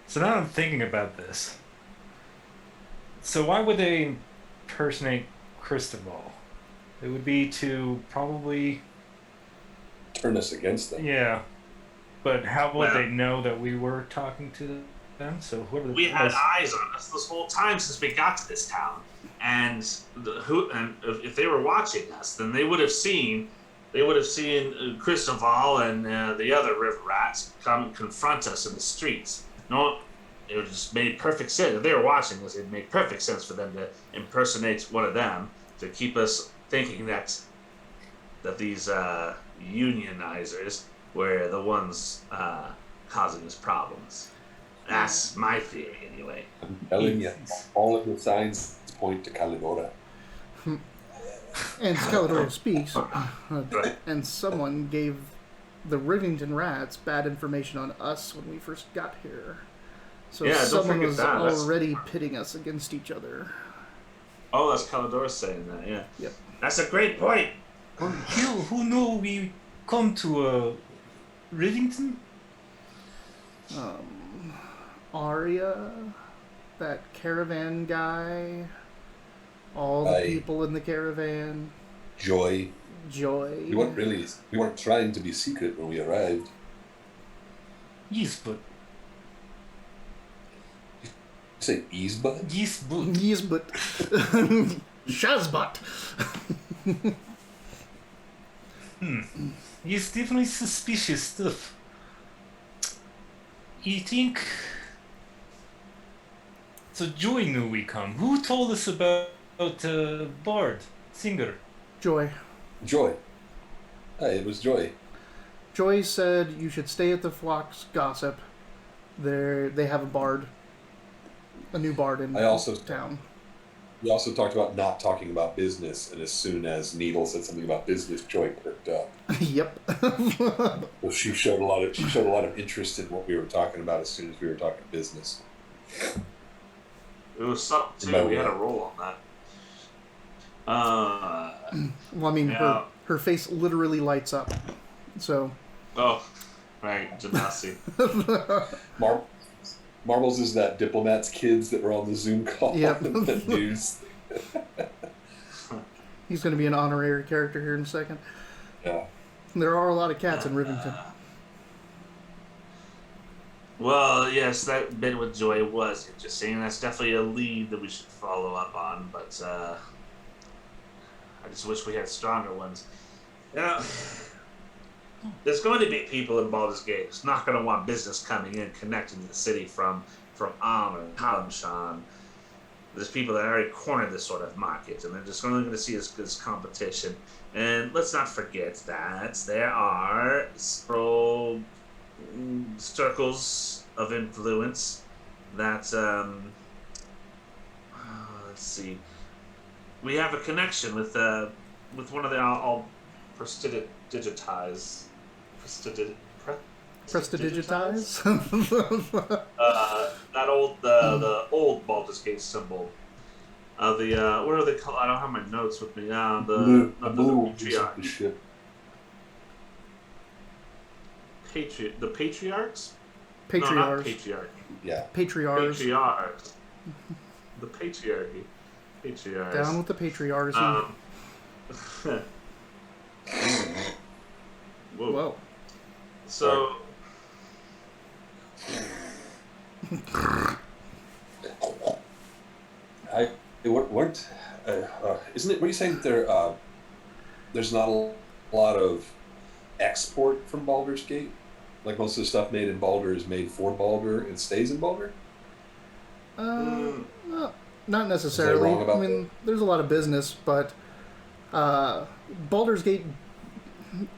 So now I'm thinking about this. So why would they impersonate Cristobal? It would be to probably... Turn us against them. Yeah. But how would Well- they know that we were talking to them. So whoever the We had most- eyes on us this whole time since we got to this town, and if they were watching us, then they would have seen Christoval and the other river rats come confront us in the streets. No, it just made perfect sense. If they were watching us, it made perfect sense for them to impersonate one of them to keep us thinking that these unionizers were the ones causing us problems. That's my theory, anyway. I'm telling you, all of the signs point to Calidora. And Skeletor speaks, and someone gave the Rivington rats bad information on us when we first got here. So Yeah, don't someone forget was that. That's- already pitting us against each other. Oh, that's Calidor saying that, yeah. Yep. That's a great point. Who know we come to Rivington? Arya, that caravan guy, all the people in the caravan, Joy. Joy. We weren't trying to be secret when we arrived. Yes, but You say Easebud? yes, but Yes, but Shazbot. yes, definitely suspicious stuff. You think? So Joy knew we come. Who told us about Bard singer? Joy. Joy. Hey, it was Joy. Joy said you should stay at the Flock's Gossip. They have a bard, a new bard in town. We also talked about not talking about business, and as soon as Needle said something about business, Joy perked up. Yep. Well, she showed a lot of interest in what we were talking about as soon as we were talking business. It was something, too. We had a roll on that. Well, I mean, Yeah. her face literally lights up. So. Oh, right, Genasi. Marbles is that diplomat's kids that were on the Zoom call. Yep. That news. He's going to be an honorary character here in a second. Yeah. There are a lot of cats in Rivington. Well, yes, that bit with Joy was interesting. That's definitely a lead that we should follow up on, but I just wish we had stronger ones. Now, there's going to be people in Baldur's Gate who's not going to want business coming in, connecting to the city from Amn and Kalimshan. There's people that already cornered this sort of market, and they're just only going to see it as competition. And let's not forget that there are several circles of influence that, let's see, we have a connection with one of the all prestidigitize. Prestidigitize? That old the old Baldur's Gate symbol. What are they called? I don't have my notes with me. The patriarch. The ship. The patriarchs? Patriarchs. No, not patriarch. Yeah. Patriarchs. Patriarchs. The patriarchy. Patriarchs. Down with the patriarchy. Whoa. Whoa. So. Weren't isn't it? Were you saying there's not a lot of export from Baldur's Gate? Like most of the stuff made in Baldur is made for Baldur and stays in Baldur? No, not necessarily. wrong about I mean, there's a lot of business, but Baldur's Gate,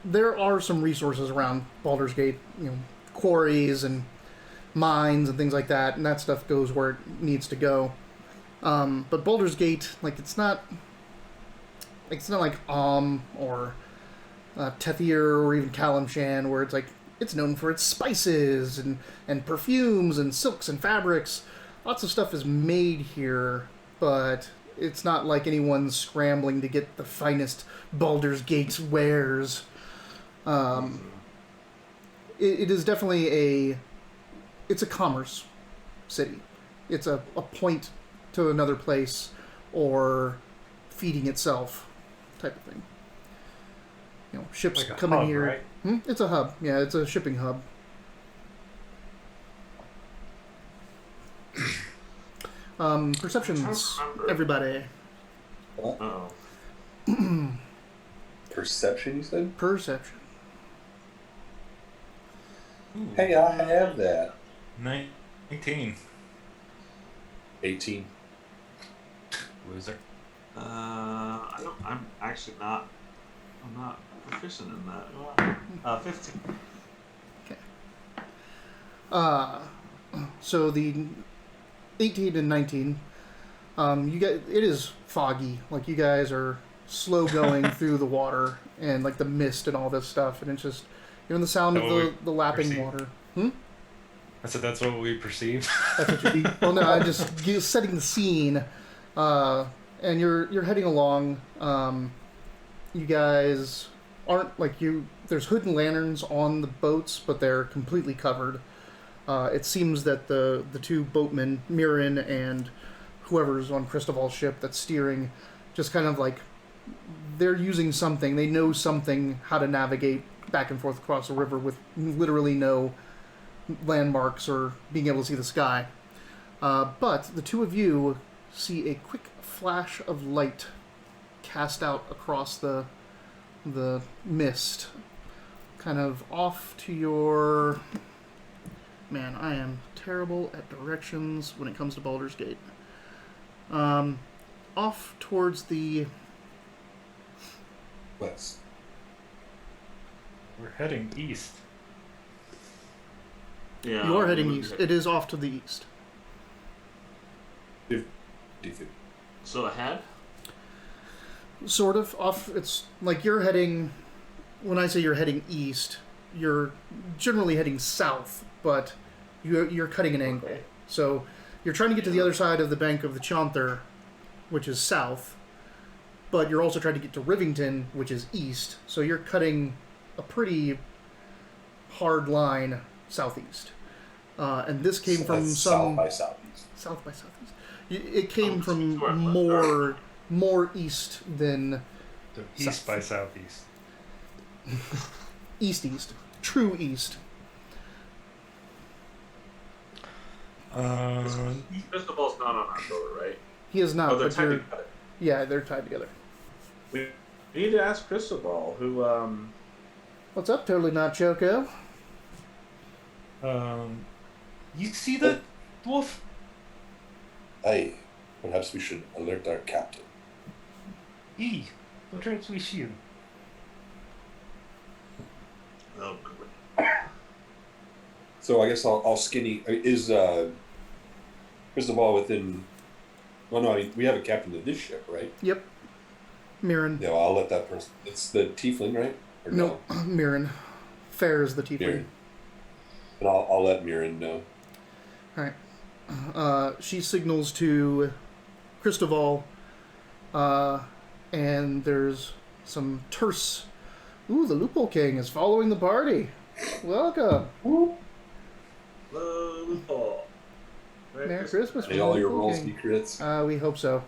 there are some resources around Baldur's Gate, quarries and mines and things like that, and that stuff goes where it needs to go. But Baldur's Gate, it's not like or Tethir or even Kalimshan, where it's known for its spices and perfumes and silks and fabrics. Lots of stuff is made here, but it's not like anyone's scrambling to get the finest Baldur's Gate wares. It is definitely it's a commerce city. It's a point to another place or feeding itself type of thing. Ships Like a come in hub, here. right? It's a hub. Yeah, it's a shipping hub. Perceptions, remember. everybody. What? Uh-oh. Perception, you said? Perception. Ooh, Hey, I have that. 19. 18. Loser. I don't. I'm actually not. I'm not proficient in that. 15. So the 18 and 19, you guys, it is foggy. Like, you guys are slow going through the water and like the mist and all this stuff, and it's just even the sound of the lapping perceive. water. I said that's what we perceive. That's what you. Well, no, I'm just setting the scene, and you're heading along. You guys aren't like you. There's hood and lanterns on the boats, but they're completely covered. It seems that the two boatmen, Mirren and whoever's on Cristobal's ship that's steering, just kind of like they're using something. They know something how to navigate back and forth across the river with literally no landmarks or being able to see the sky. But the two of you see a quick flash of light cast out across the mist, kind of off to your... Man, I am terrible at directions when it comes to Baldur's Gate. Off towards the... West. We're heading east. Yeah. You're heading east. It is off to the east. So ahead. Sort of off. It's like you're heading. When I say you're heading east, you're generally heading south, but you're cutting an angle. Okay. So you're trying to get to the other side of the bank of the Chanther, which is south, but you're also trying to get to Rivington, which is east. So you're cutting a pretty hard line southeast. And this came from That's some south by southeast. south by southeast. It came from sure. more east than So east by southeast. east. True east. Cristobal's not on our shoulder, right? He is not, Oh, they're but tied you're... together. Yeah, they're tied together. We need to ask Cristobal, who What's up, Totally Not Choco? You see the dwarf? Hey, perhaps we should alert our captain. Perhaps we should. Oh, So I guess I'll skinny. Is Cristobal within? Well, no. I mean, we have a captain of this ship, right? Yep. Mirren. Yeah, well, I'll let that person. It's the tiefling, right? Or No, Mirren. Fair is the tiefling. Mirren. And I'll let Mirren know. Alright. She signals to Cristoval, and there's some terse... Ooh, the Loophole King is following the party. Welcome. hello, Loophole. Merry Christmas. May all your Loophole rolls King. be crits. We hope so.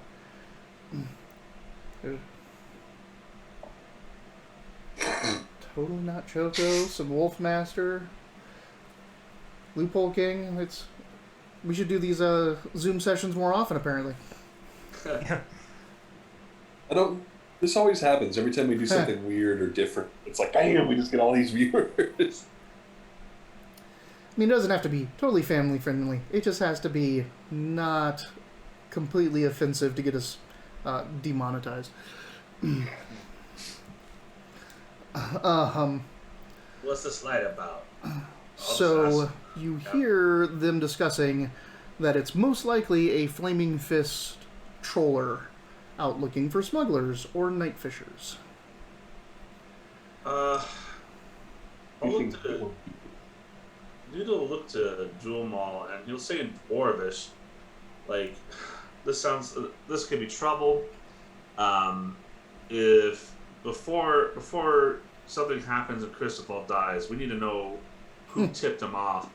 Totally Not Choco, some Wolfmaster, Loophole King. We should do these Zoom sessions more often, apparently. Yeah. I don't. This always happens every time we do something weird or different. It's like, bam, we just get all these viewers. I mean, it doesn't have to be totally family friendly. It just has to be not completely offensive to get us demonetized. What's the slide about? So you hear them discussing that it's most likely a Flaming Fist troller out looking for smugglers or night fishers. I'll look to Noodle will look to Jewel Mall and he'll say in Dwarvish, like, this could be trouble. If before something happens and Christopher dies, we need to know who tipped him off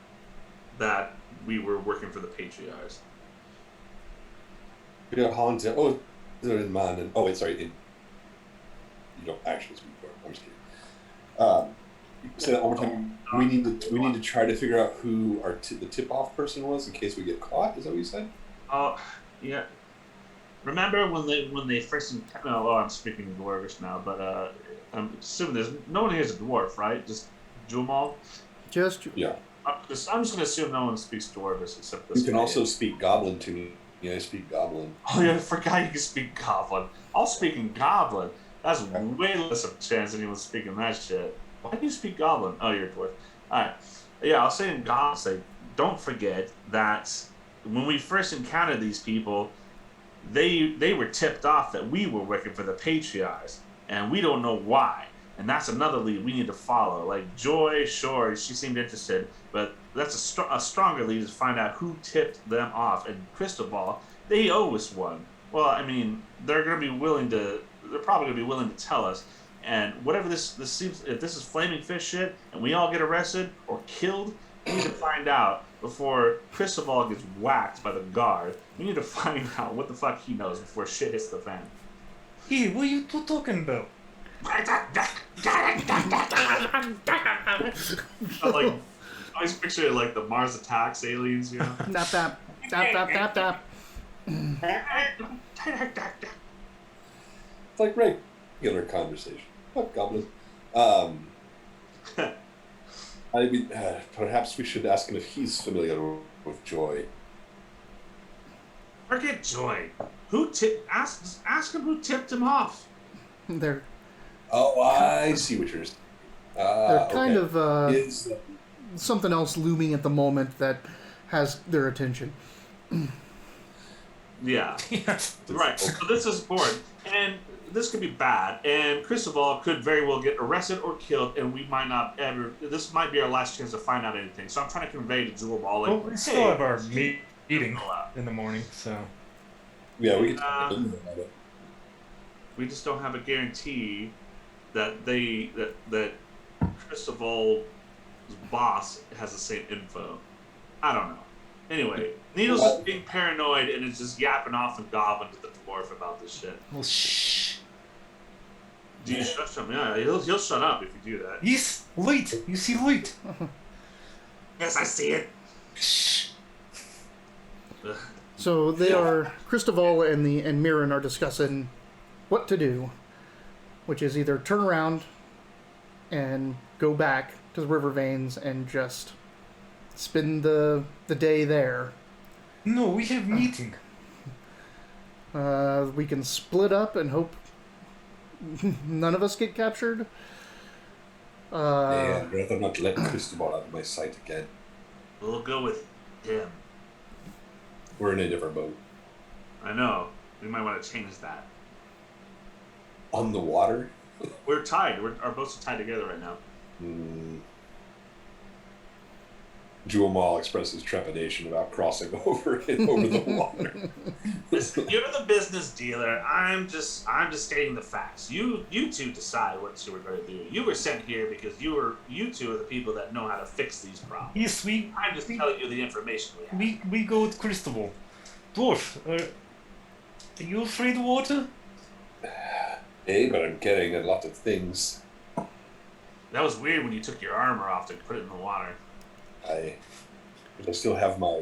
that we were working for the Patriarchs. You know, Hans. Oh, they're in man. And oh, wait, sorry. You don't actually speak for it. I'm just kidding. Say that one more time. We need to try to figure out who the tip-off person was in case we get caught. Is that what you said? Yeah. Remember when they first no, oh, I'm speaking in Dwarvish now, but I'm assuming there's no one here is a dwarf, right? Just Jumal. Just Yeah. I'm just gonna assume no one speaks Dwarvish except this. You can guy. also speak Goblin to me. Yeah, I speak Goblin. Oh yeah, I forgot you can speak Goblin. I'll speak in Goblin. That's way less of a chance anyone speaking that shit. Why do you speak Goblin? Oh, you're a dwarf. Alright. Yeah, I'll say in Goblin, say, don't forget that when we first encountered these people, they were tipped off that we were working for the Patriarchs, and we don't know why. And that's another lead we need to follow. Like Joy, sure, she seemed interested, but that's a stronger lead is to find out who tipped them off. And Cristobal, they owe us one. Well, I mean, they're probably gonna be willing to tell us. And whatever this seems, if this is flaming fish shit, and we all get arrested or killed, we need to find out before Cristobal gets whacked by the guard. We need to find out what the fuck he knows before shit hits the fan. Hey, what are you two talking about? Like, I always picture it like the Mars Attacks aliens, you know? Nap, nap, tap, tap, tap, tap. It's like regular conversation. What Goblin? I mean, perhaps we should ask him if he's familiar with Joy. Forget Joy. Ask him who tipped him off. They're Oh, I see what you're saying. they're kind okay. of Is something else looming at the moment that has their attention. Yeah. Yes. Right. So this is important, and this could be bad. And Cristobal could very well get arrested or killed, and we might not ever. This might be our last chance to find out anything. So I'm trying to convey to Jewel Ball, like, Well, we still have our meeting out. in the morning, so. yeah, we can Uh, talk about it. We just don't have a guarantee that that Cristobal's boss has the same info. I don't know. Anyway, Needles is being paranoid and is just yapping off in Goblin to the dwarf about this shit. Well, shh. Do you shut him? Yeah, he'll shut up if you do that. Yes, light. You see light. Yes, I see it. Shh. Ugh. So they are Cristobal and Mirren are discussing what to do, which is either turn around and go back to the river veins and just spend the day there. No, we have meeting. We can split up and hope none of us get captured. Yeah, I'd rather not let Cristobal out of my sight again. We'll go with him. We're in a different boat. I know. We might want to change that. On the water? We're tied. Our boats are tied together right now. Juamal expresses trepidation about crossing over the water. Listen, you're the business dealer. I'm just stating the facts. You two decide what you were going to do. You were sent here because you two are the people that know how to fix these problems. Yes, I'm just telling you the information we have. we go with Cristobal. Dwarf, are you afraid of water? Hey, but I'm carrying a lot of things. That was weird when you took your armor off to put it in the water. But I still have my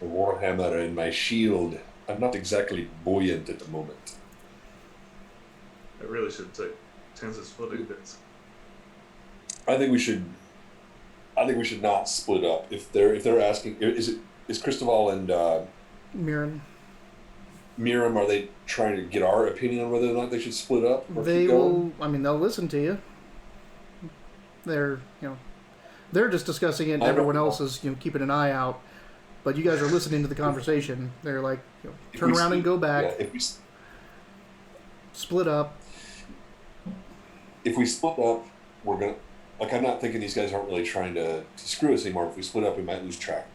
warhammer and my shield. I'm not exactly buoyant at the moment. I really should take Tense's footing bits. I think we should not split up. If they're asking, is Cristobal and Mirren. Miriam, are they trying to get our opinion on whether or not they should split up? Or They keep going? will. I mean, they'll listen to you. They're just discussing it. And everyone else is keeping an eye out. But you guys are listening to the conversation. They're like, turn around and go back. Yeah, Split up. if we split up, we're gonna. Like, I'm not thinking these guys aren't really trying to screw us anymore. If we split up, we might lose track.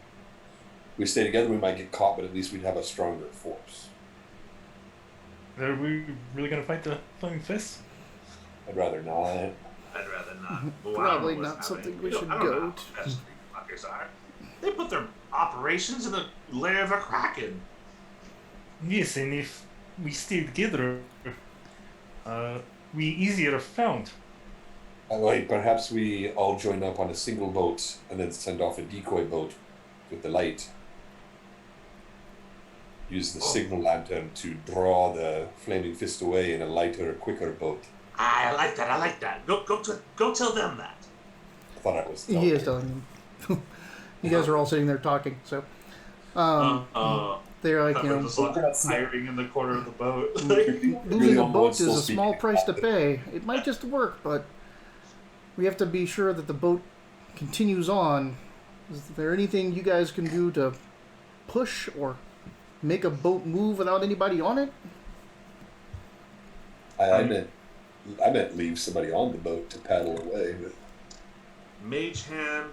If we stay together, we might get caught, but at least we'd have a stronger force. Are we really gonna fight the flaming fist? I'd rather not. I'd rather not. Well, Probably I don't know not what's something happening. we should I don't know go how fast these fuckers are. They put their operations in the lair of a kraken. Yes, and if we stay together, we easier found. Wait, perhaps we all join up on a single boat and then send off a decoy boat with the light. use the signal lantern to draw the flaming fist away in a lighter, quicker boat. I like that. Go tell them that. I thought I was. He is telling them. You guys are all sitting there talking, so they're like, you know, just like hiring in the corner of the boat. losing a boat is a small price to pay. It might just work, but we have to be sure that the boat continues on. Is there anything you guys can do to push or make a boat move without anybody on it? I meant leave somebody on the boat to paddle away. But... Mage hand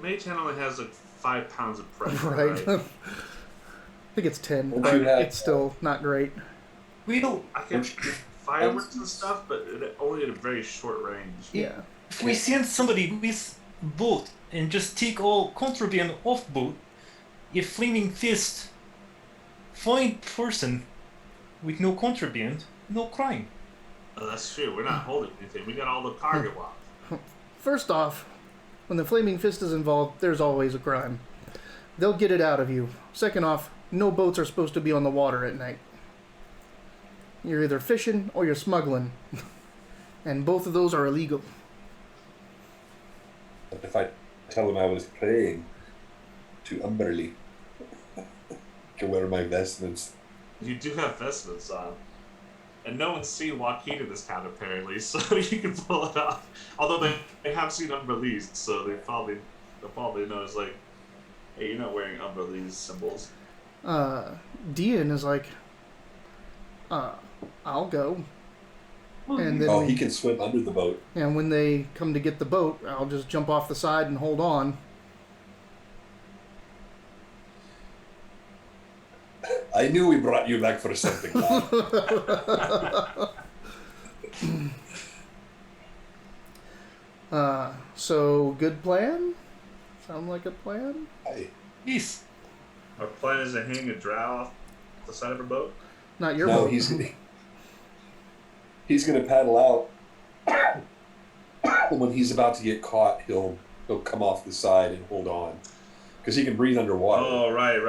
only has like 5 pounds of pressure. Right. Right? I think it's 10, Don't but you have- it's still not great. We don't. I can shoot fireworks and stuff, but only at a very short range. Yeah. If we send somebody with boat and just take all contraband off boat, a flaming fist find person with no contraband, no crime. Oh, that's true. We're not holding anything. We got all the cargo off. First off, when the Flaming Fist is involved, there's always a crime. They'll get it out of you. Second off, no boats are supposed to be on the water at night. You're either fishing or you're smuggling. And both of those are illegal. But if I tell them I was praying to Umberly to wear my vestments, You do have vestments on. And no one's seen Joaquin in this town apparently, so you can pull it off. Although they have seen Umberlees, so they'll probably know it's like, hey, you're not wearing Umberlees symbols. Dian is like, I'll go. And then he can swim under the boat. and when they come to get the boat, I'll just jump off the side and hold on. I knew we brought you back for something. So good plan? Sound like a plan? Yes. Our plan is to hang a drow off the side of a boat. Not your No, boat. he's gonna paddle out. When he's about to get caught, he'll come off the side and hold on, because he can breathe underwater. Oh, right.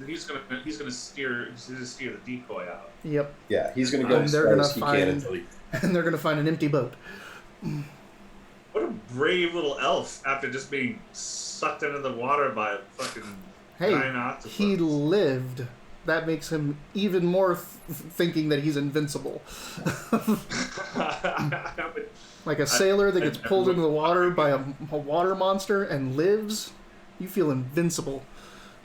He's gonna steer the decoy out. Yep. Yeah, he's gonna go And as they're far gonna as he can find- until he. And they're gonna find an empty boat. What a brave little elf after just being sucked into the water by a fucking giant Hey, octopus. he lived. That makes him even more thinking that he's invincible. Like a sailor that gets pulled into the water by a water monster and lives, you feel invincible.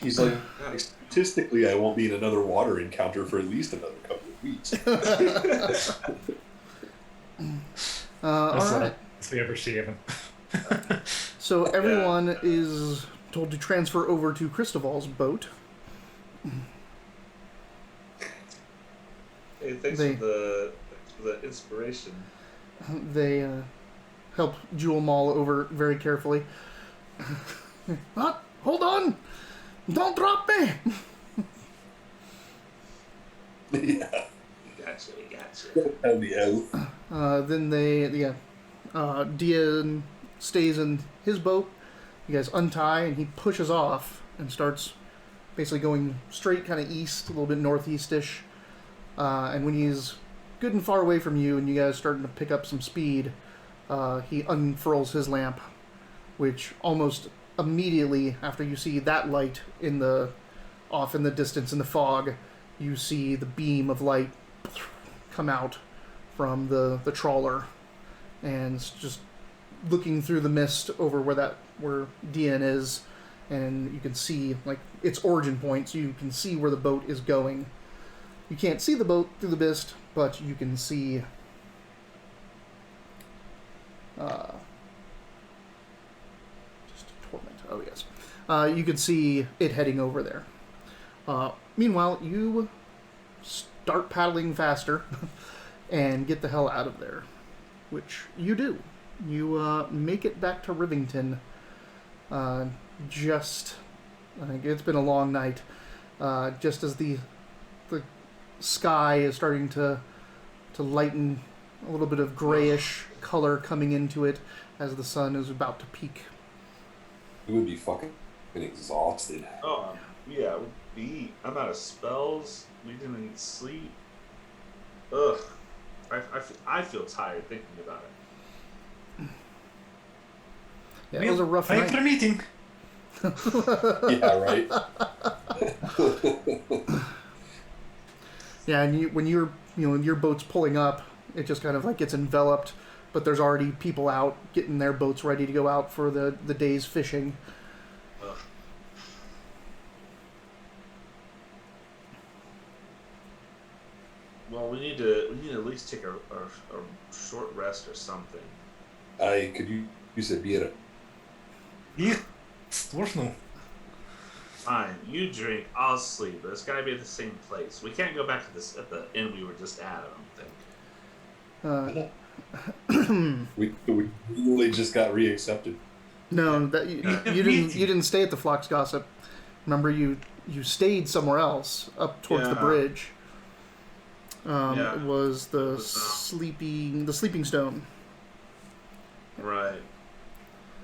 He's like, statistically, I won't be in another water encounter for at least another couple of weeks. All right. If we ever see him. So everyone is told to transfer over to Cristoval's boat. Hey, thanks They- for the inspiration. They help Jewel Maul over very carefully. Hold on! Don't drop me! Yeah. Gotcha. Tell the elf. Then Dian stays in his boat. You guys untie, and he pushes off and starts basically going straight kind of east, a little bit northeast-ish. And when he's good and far away from you, and you guys starting to pick up some speed, he unfurls his lamp, which almost immediately after you see that light off in the distance in the fog, you see the beam of light come out from the trawler, and it's just looking through the mist over where Dian is, and you can see like its origin point, so you can see where the boat is going. You can't see the boat through the mist, but you can see just a torment. Oh yes, you can see it heading over there. Meanwhile, you start paddling faster and get the hell out of there, which you do. You make it back to Rivington. I think it's been a long night. Just as the sky is starting to lighten, a little bit of grayish color coming into it as the sun is about to peak. He would be fucking exhausted. Oh, yeah. beat. I'm out of spells. We didn't eat sleep. Ugh. I feel tired thinking about it. Yeah, it was a rough time night. for a meeting. Yeah, right. Yeah, and when your boat's pulling up, it just kind of like gets enveloped, but there's already people out getting their boats ready to go out for the day's fishing. Ugh. Well, we need to at least take a short rest or something. Could you said be at a Yeah, no. Fine, you drink, I'll sleep, but it's gotta be at the same place. We can't go back to this at the inn we were just at, I don't think. we literally just got reaccepted. No, that you didn't stay at the Flock's Gossip. Remember, you stayed somewhere else up towards the Yeah. bridge. Yeah. It was the It was, sleeping stone. Right.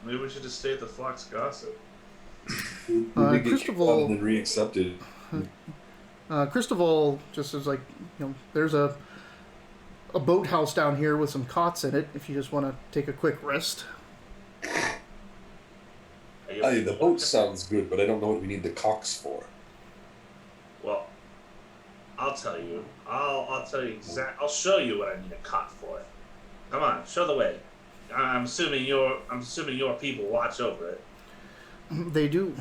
Maybe we should just stay at the Flock's Gossip. We did get Christoval- and then reaccepted. Christoval just is like, there's a boathouse down here with some cots in it. If you just want to take a quick rest. Hey, the boat sounds good, but I don't know what we need the cocks for. Well, I'll tell you. I'll tell you I'll show you what I need a cot for. Come on, show the way. I'm assuming your people watch over it. They do.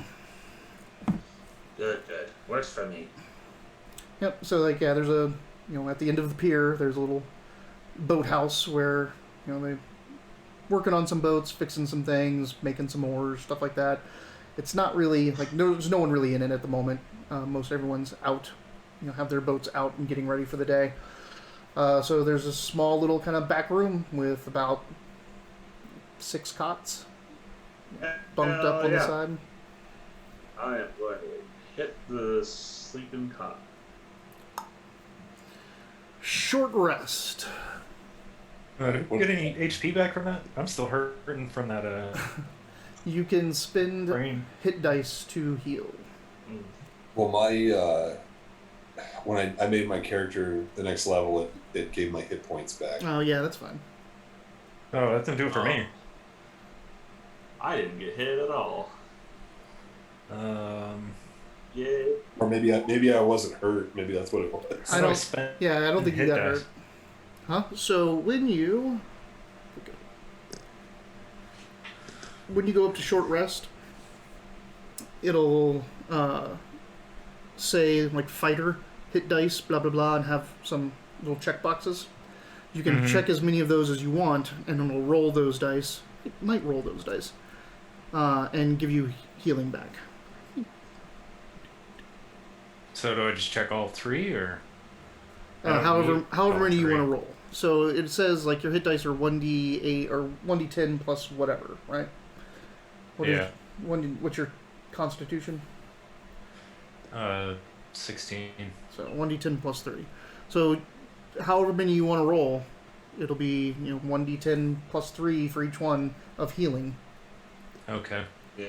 Good. Works for me. Yep. So there's a at the end of the pier, there's a little boathouse where they working on some boats, fixing some things, making some oars, stuff like that. It's not really there's no one really in it at the moment. Most everyone's out, have their boats out and getting ready for the day. So there's a small little kind of back room with about 6 cots bumped up on the side. I am going to hit the sleeping cot. Short rest. Did we get any HP back from that? I'm still hurting from that You can spend brain. hit dice to heal. Well, my when I made my character the next level, it gave my hit points back. Oh yeah, that's fine. Oh, that didn't do it for me. I didn't get hit at all. Yeah. Or maybe I wasn't hurt. Maybe that's what it was. I don't spent think you hit got dice. hurt. Huh? So when you go up to short rest, it'll say fighter, hit dice, blah blah blah, and have some little check boxes. You can check as many of those as you want, and it'll roll those dice. It might roll those dice, and give you healing back. So do I just check all 3, or? However many you 3. want to roll. So it says your hit dice are 1d8 or 1d10 plus whatever, right? Yeah. What's your constitution? 16. So 1d10 plus 3. So however many you want to roll, it'll be 1d10 plus 3 for each one of healing. Okay. Yeah.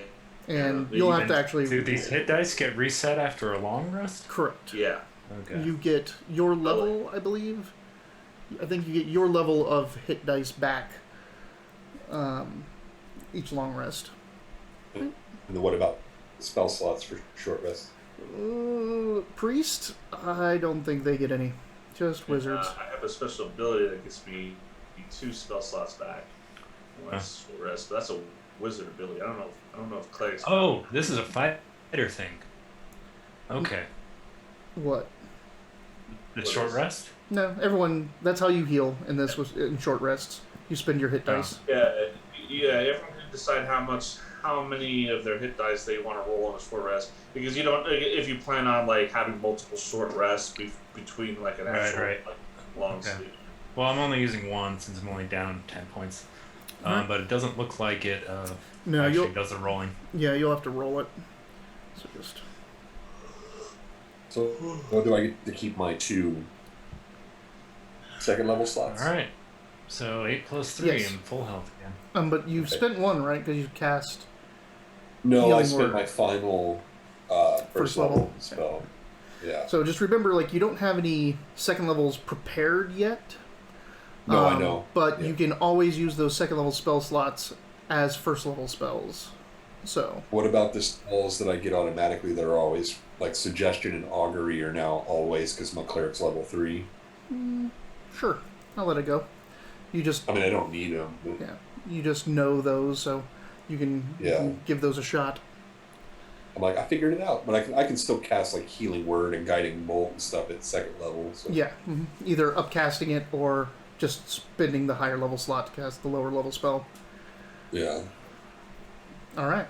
And you'll have to actually... Do these hit dice get reset after a long rest? Correct. Yeah. Okay. You get your level, I believe. I think you get your level of hit dice back each long rest. And then what about spell slots for short rest? Priest? I don't think they get any. Just wizards. I have a special ability that gets me 2 spell slots back. That's rest, but that's a wizard ability. I don't know if clerics. Oh, this is a fighter thing. Okay. What? The What short is- rest? No, everyone. That's how you heal, and this was in short rests. You spend your hit Oh. dice. Yeah. Everyone can decide how many of their hit dice they want to roll on a short rest, because you don't. If you plan on having multiple short rests between an actual Right. long Okay. sleep. Well, I'm only using 1 since I'm only down 10 points. Right. But it doesn't look like it No, actually does the rolling. you'll have to roll it. So just So, do I get to keep my 2 second level slots? All right. So 8 plus 3 Yes. and full health again. but you've Okay. spent 1, right? Because you cast. No, I Healing spent word. my final first level spell. Yeah. So just remember, like, you don't have any second levels prepared yet. No, I know. But you can always use those second level spell slots as first level spells. So. What about the spells that I get automatically that are always, like Suggestion and Augury are now always because my cleric's level 3? Sure, I'll let it go. You just. I mean, I don't need them. But... Yeah, you just know those, so you can give those a shot. I'm like, I figured it out, but I can still cast like Healing Word and Guiding Bolt and stuff at second level. So. Yeah, either upcasting it or just spending the higher level slot to cast the lower level spell. Yeah. All right.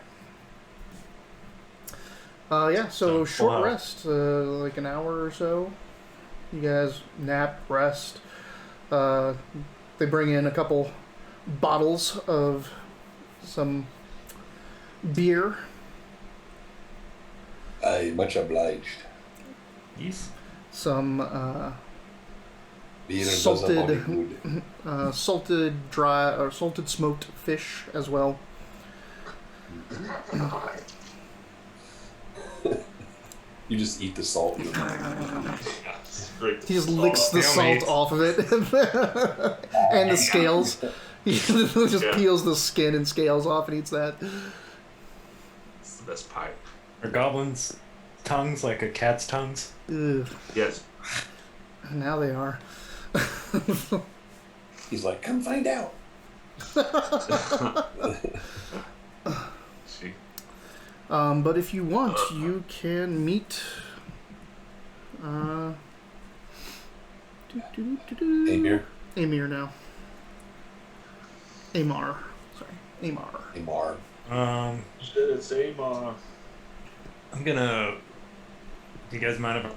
So short rest, like an hour or so. You guys nap, rest. They bring in a couple bottles of some beer. I much obliged. Yes. Some Beer salted dry or salted smoked fish as well. You just eat the salt. He just licks the salt off of it and the scales. He just peels the skin and scales off and eats that. It's the best pie. Are goblins' tongues like a cat's tongues? Ugh. Yes. Now they are. He's like, come find out. See. But if you want, you can meet. Amir. Amir now. Amar. Sorry, Amar. Amar. It's Amar. I'm gonna. Do you guys mind if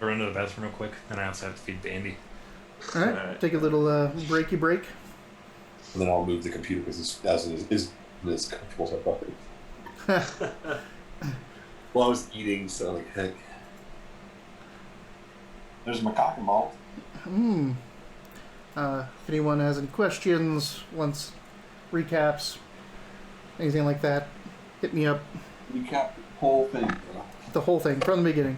I run to the bathroom real quick? And I also have to feed Bandy. All right, take a little breaky break. And then I'll move the computer because it's as comfortable as I thought. Well, I was eating, so like, heck. There's my cock and ball. If anyone has any questions, wants recaps, anything like that, hit me up. Recap the whole thing, bro. The whole thing from the beginning.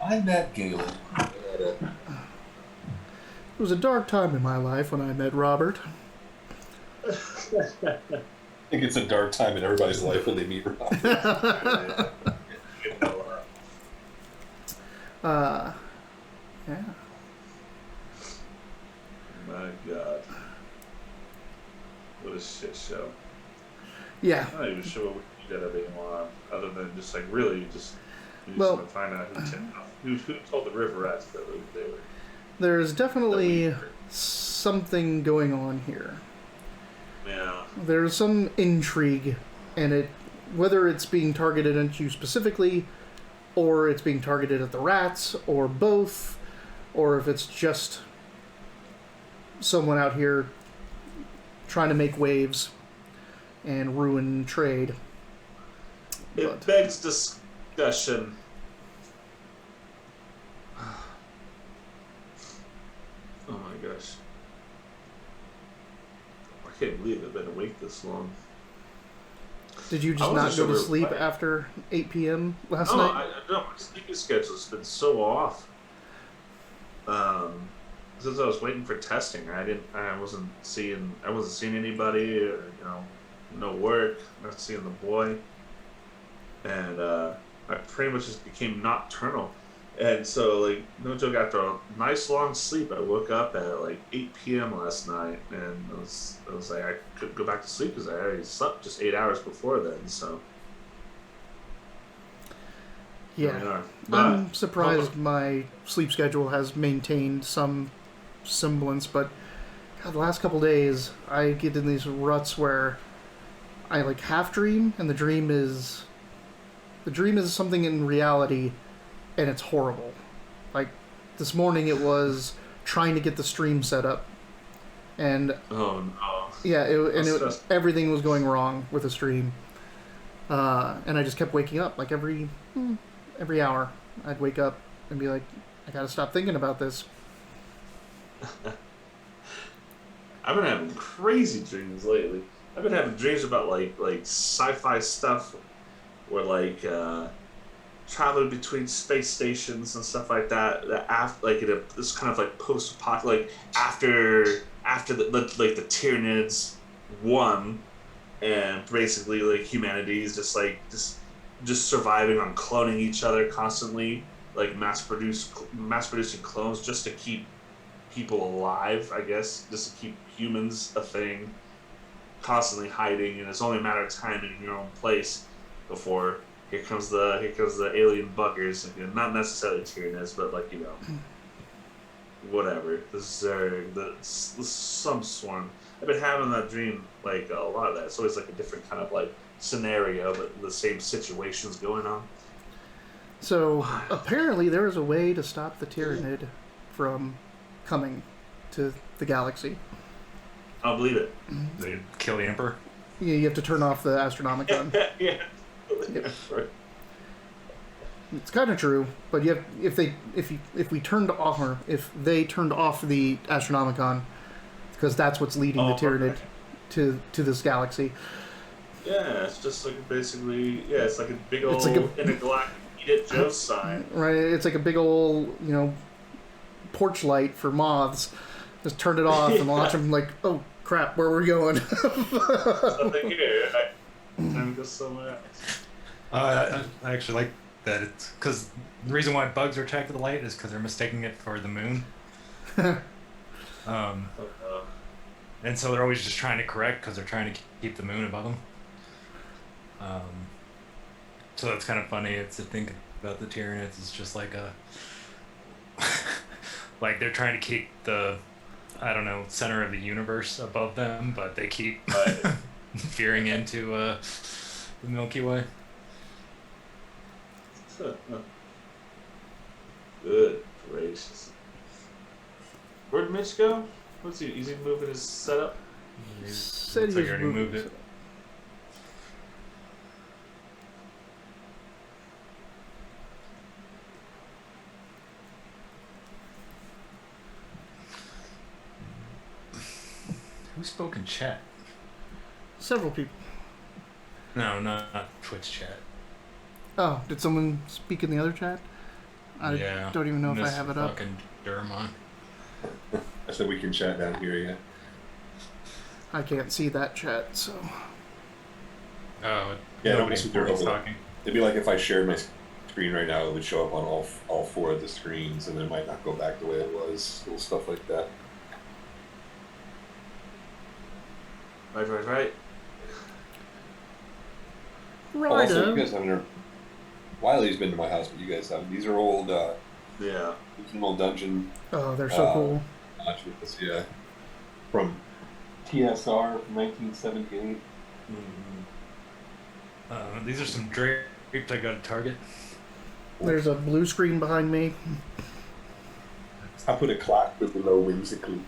I'm Matt Galen. It was a dark time in my life when I met Robert. I think it's a dark time in everybody's life when they meet Robert. Yeah. My God. What a shit show. Yeah. I'm not even sure what we did at anymore, other than just like really just Well, want to find out who told the Riverettes that they were. There's definitely something going on here. Yeah. There's some intrigue, and it, whether it's being targeted at you specifically, or it's being targeted at the rats, or both, or if it's just someone out here trying to make waves and ruin trade. It begs discussion. Oh my gosh. I can't believe I've been awake this long. Did you just I not wasn't go to sure sleep why. after 8 p.m. last No, night? my sleeping schedule's been so off. Since I was waiting for testing, I wasn't seeing anybody, or no work, not seeing the boy, and I pretty much just became nocturnal. And so, like, no joke, after a nice long sleep, I woke up at like 8 p.m. last night, and I was like, I couldn't go back to sleep because I already slept just 8 hours before then. So here we Yeah. are. I'm surprised my sleep schedule has maintained some semblance, but God, the last couple days I get in these ruts where I like half dream, and the dream is something in reality, and it's horrible. Like this morning, it was trying to get the stream set up, and Oh no. yeah, That's everything was going wrong with the stream, and I just kept waking up like every hour. I'd wake up and be like, I gotta stop thinking about this. I've been having crazy dreams lately. I've been having dreams about like sci-fi stuff, where like traveling between space stations and stuff like that. That after like this kind of like post-apocalyptic, like after the Tyranids won, and basically like humanity is just surviving on cloning each other constantly, like mass producing clones just to keep people alive, I guess, just to keep humans a thing, constantly hiding, and it's only a matter of time in your own place before here comes the alien buggers. Not necessarily Tyranids, but like whatever. This is some swarm. I've been having that dream like a lot of that. It's always like a different kind of like scenario, but the same situations going on. So apparently there is a way to stop the Tyranid from coming to the galaxy. I don't believe it. They kill the Emperor. Yeah, you have to turn off the Astronomicon. Yeah. Yep. It's kind of true, but if they turned off the Astronomicon, because that's what's leading the Tyranid to this galaxy. Yeah, it's just like basically it's like a big old It's like intergalactic eat it Joe sign. Right, it's like a big old porch light for moths. Just turn it off and launch them. Like, oh crap, where are we going? Something here. Time to go somewhere else. I actually like that. It's because the reason why bugs are attracted to light is because they're mistaking it for the moon. And so they're always just trying to correct because they're trying to keep the moon above them. So that's kind of funny. It's to think about the Tyranids. It's just like like they're trying to keep the, center of the universe above them, but they keep veering into the Milky Way. Good gracious. Where'd Mitch go? What's he? Is he moving his setup? Said Looks like he already moved it. Who spoke in chat? Several people. No, not Twitch chat. Oh, did someone speak in the other chat? I don't even know if I have it up. Fucking Durmon. I said we can chat down here, yeah. I can't see that chat, so. Oh, yeah, nobody's talking. It'd be like if I shared my screen right now, it would show up on all four of the screens, and it might not go back the way it was. Little stuff like that. Right. Right. Also, you guys haven't. Wiley's been to my house, but you guys haven't. These are old. Yeah. Some old dungeon. Oh, they're so cool. Modules, yeah. From TSR from 1978. Mm-hmm. These are some drapes I got at Target. There's a blue screen behind me. I put a clock below whimsically.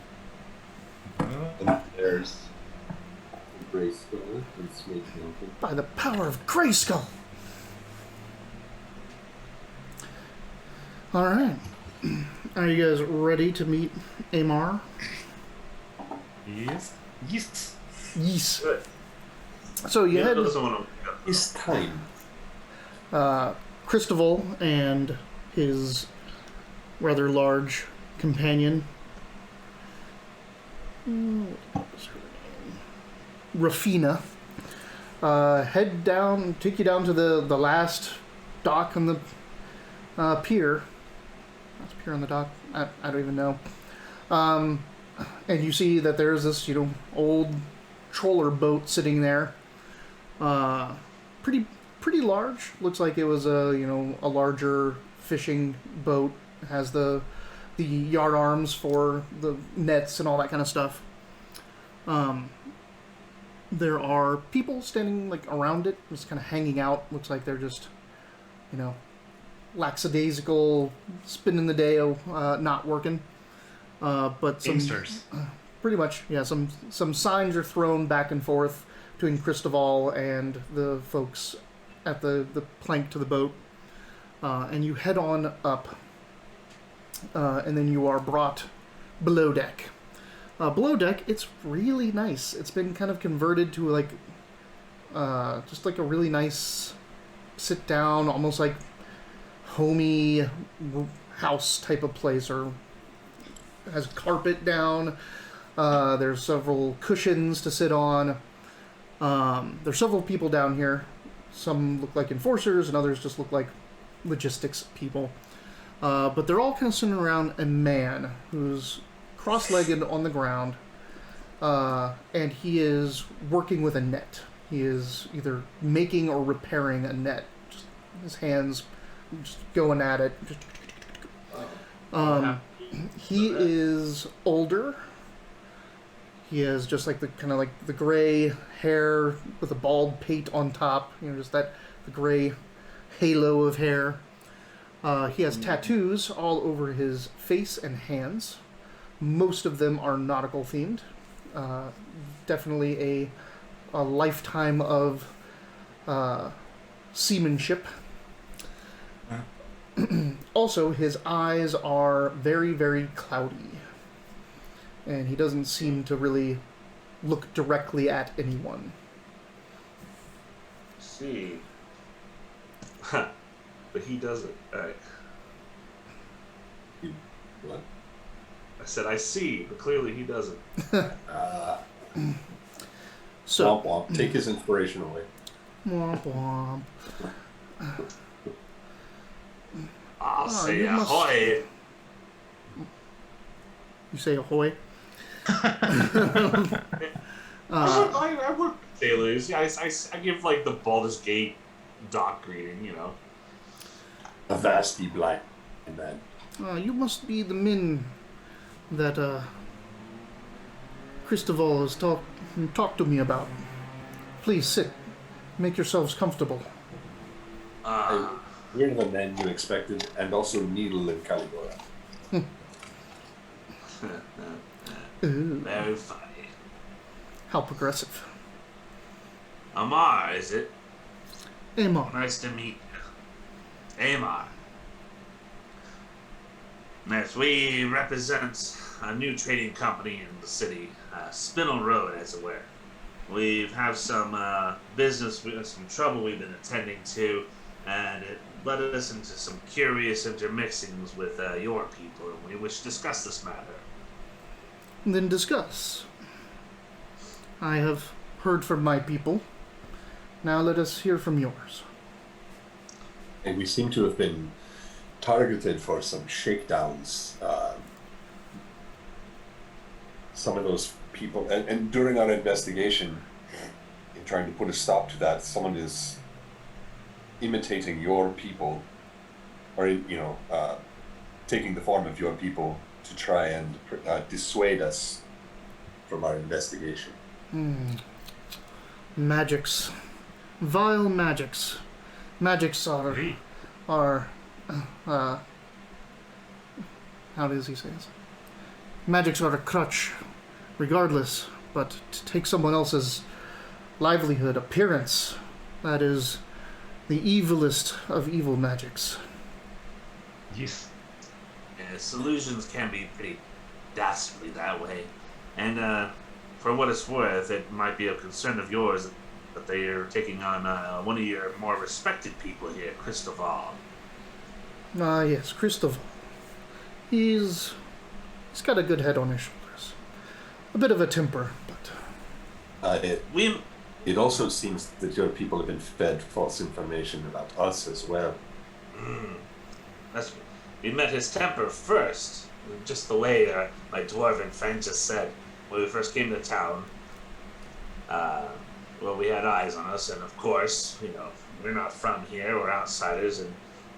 And there's Grayskull and Snake Mountain. By the power of Grayskull! Alright. Are you guys ready to meet Amar? Yes. Yes. So you had It's time. Christoval and his rather large companion, Rafina, take you down to the last dock on the pier. Last pier on the dock? I don't even know. And you see that there's this, old trawler boat sitting there. Pretty large. Looks like it was a larger fishing boat. It has the yard arms for the nets and all that kind of stuff. There are people standing around it, just kind of hanging out. Looks like they're just, lackadaisical, spending the day, not working. But some Gamesters. Pretty much, yeah. Some signs are thrown back and forth between Christoval and the folks at the plank to the boat, and you head on up, and then you are brought below deck. Below deck, it's really nice. It's been kind of converted to like, just like a really nice sit down, almost like homey house type of place, or has carpet down. There's several cushions to sit on. There's several people down here. Some look like enforcers, and others just look like logistics people. But they're all kind of sitting around a man who's cross-legged on the ground, and he is working with a net. He is either making or repairing a net. Just his hands just going at it. He is older. He has just like the kind of like the gray hair with a bald pate on top. You know, just the gray halo of hair. He has tattoos all over his face and hands. Most of them are nautical themed. Definitely a lifetime of seamanship. Also, his eyes are very, very cloudy. And he doesn't seem to really look directly at anyone. See. But he doesn't. What? I said, I see, but clearly he doesn't. So, Womp womp. Take his inspiration away. womp womp. I'll say you must- ahoy. You say ahoy? I would sailors. Yeah, I give like the Baldur's Gate dock greeting, you know. Avasti blind man. You must be the men that Christoval has talked to me about. Please sit. Make yourselves comfortable. We're the men you expected, and also Needle and Caligora. Ooh, Very funny. how progressive. Amar, is it? Amon. Nice to meet you. Amar. Yes, we represent a new trading company in the city, Spinel Road, as it were. We have some business, some trouble we've been attending to, and it led us into some curious intermixings with your people, and we wish to discuss this matter. Then discuss. I have heard from my people. Now let us hear from yours. And we seem to have been targeted for some shakedowns. Some of those people, and during our investigation, in trying to put a stop to that, someone is imitating your people, or taking the form of your people to try and dissuade us from our investigation. Magics. Vile magics. Magics are how does he say this? Magics are a crutch, regardless, but to take someone else's livelihood, appearance, that is the evilest of evil magics. Yes. Solutions can be pretty dastardly that way. And for what it's worth, it might be a concern of yours that they are taking on one of your more respected people here, Christoval. Yes, Christoval. He's got a good head on his shoulders. A bit of a temper, but It also seems that your people have been fed false information about us as well. We met his temper first, just the way my dwarven friend just said when we first came to town. Well, we had eyes on us, and of course, we're not from here, we're outsiders, and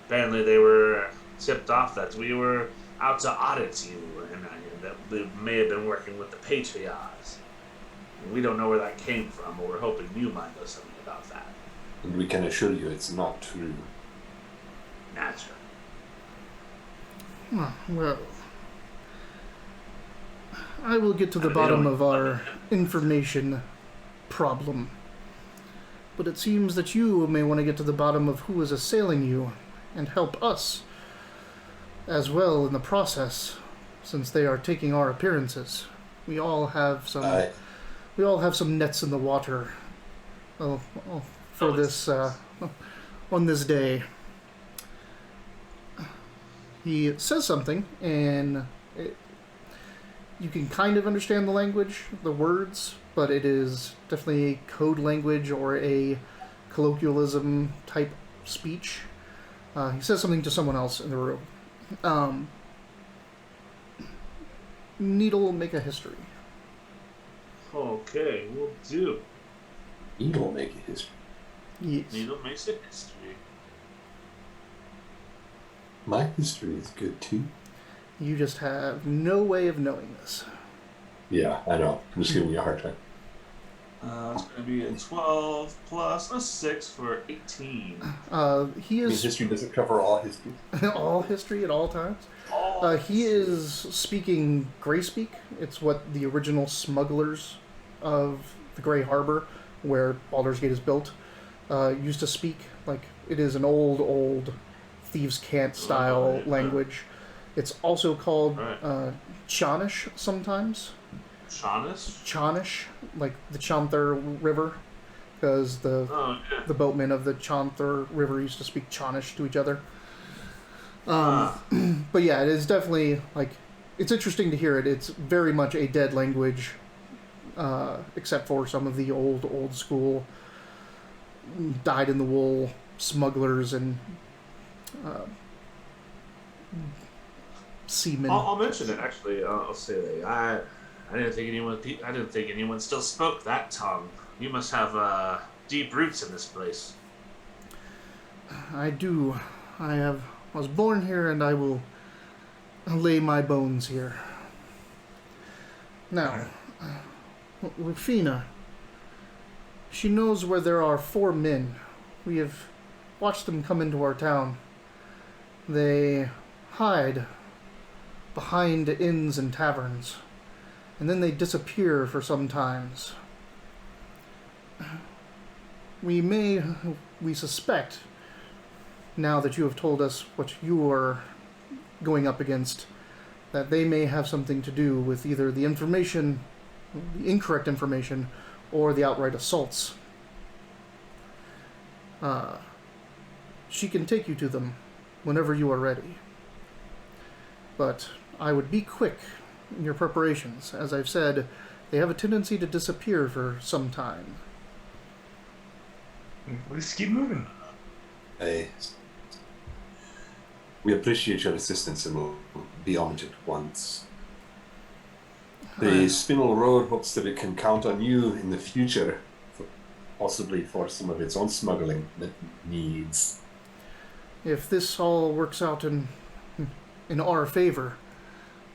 apparently they were tipped off that we were out to audit you, and that we may have been working with the Patriarchs. We don't know where that came from, but we're hoping you might know something about that. And we can assure you it's not true. Naturally. well, I will get to the bottom of our information problem. But it seems that you may want to get to the bottom of who is assailing you and help us as well in the process, since they are taking our appearances. We all have some. We all have some nets in the water. For this on this day. He says something, and you can kind of understand the language, the words, but it is definitely a code language or a colloquialism type speech. He says something to someone else in the room. Needle, make a history. Okay, we'll do. Needle make a history. Yes. Needle makes a history. My history is good too. You just have no way of knowing this. Yeah, I know. I'm just giving you a hard time. It's going to be a 12 plus a 6 for 18. He is... history doesn't cover all history. all history at all times. He is speaking Grey Speak. It's what the original smugglers of the Grey Harbor, where Baldur's Gate is built, used to speak. Like, it is an old Thieves' Cant style language. It's also called Chanish sometimes. Chanish, like the Chanther River, because the boatmen of the Chanther River used to speak Chanish to each other. But yeah, it is definitely, like, it's interesting to hear it. It's very much a dead language, except for some of the old school dyed-in-the-wool smugglers and seamen. I'll mention it actually. I'll say that I didn't think anyone still spoke that tongue. You must have deep roots in this place. I do. I was born here, and I will lay my bones here. Now, Rufina, she knows where there are 4 men. We have watched them come into our town. They hide behind inns and taverns, and then they disappear for some times. We suspect, now that you have told us what you are going up against, that they may have something to do with either the information, the incorrect information, or the outright assaults. She can take you to them whenever you are ready. But I would be quick in your preparations. As I've said, they have a tendency to disappear for some time. Let's keep moving. We appreciate your assistance and will be on it once. The Spinel Road hopes that it can count on you in the future, possibly for some of its own smuggling needs. If this all works out in our favor,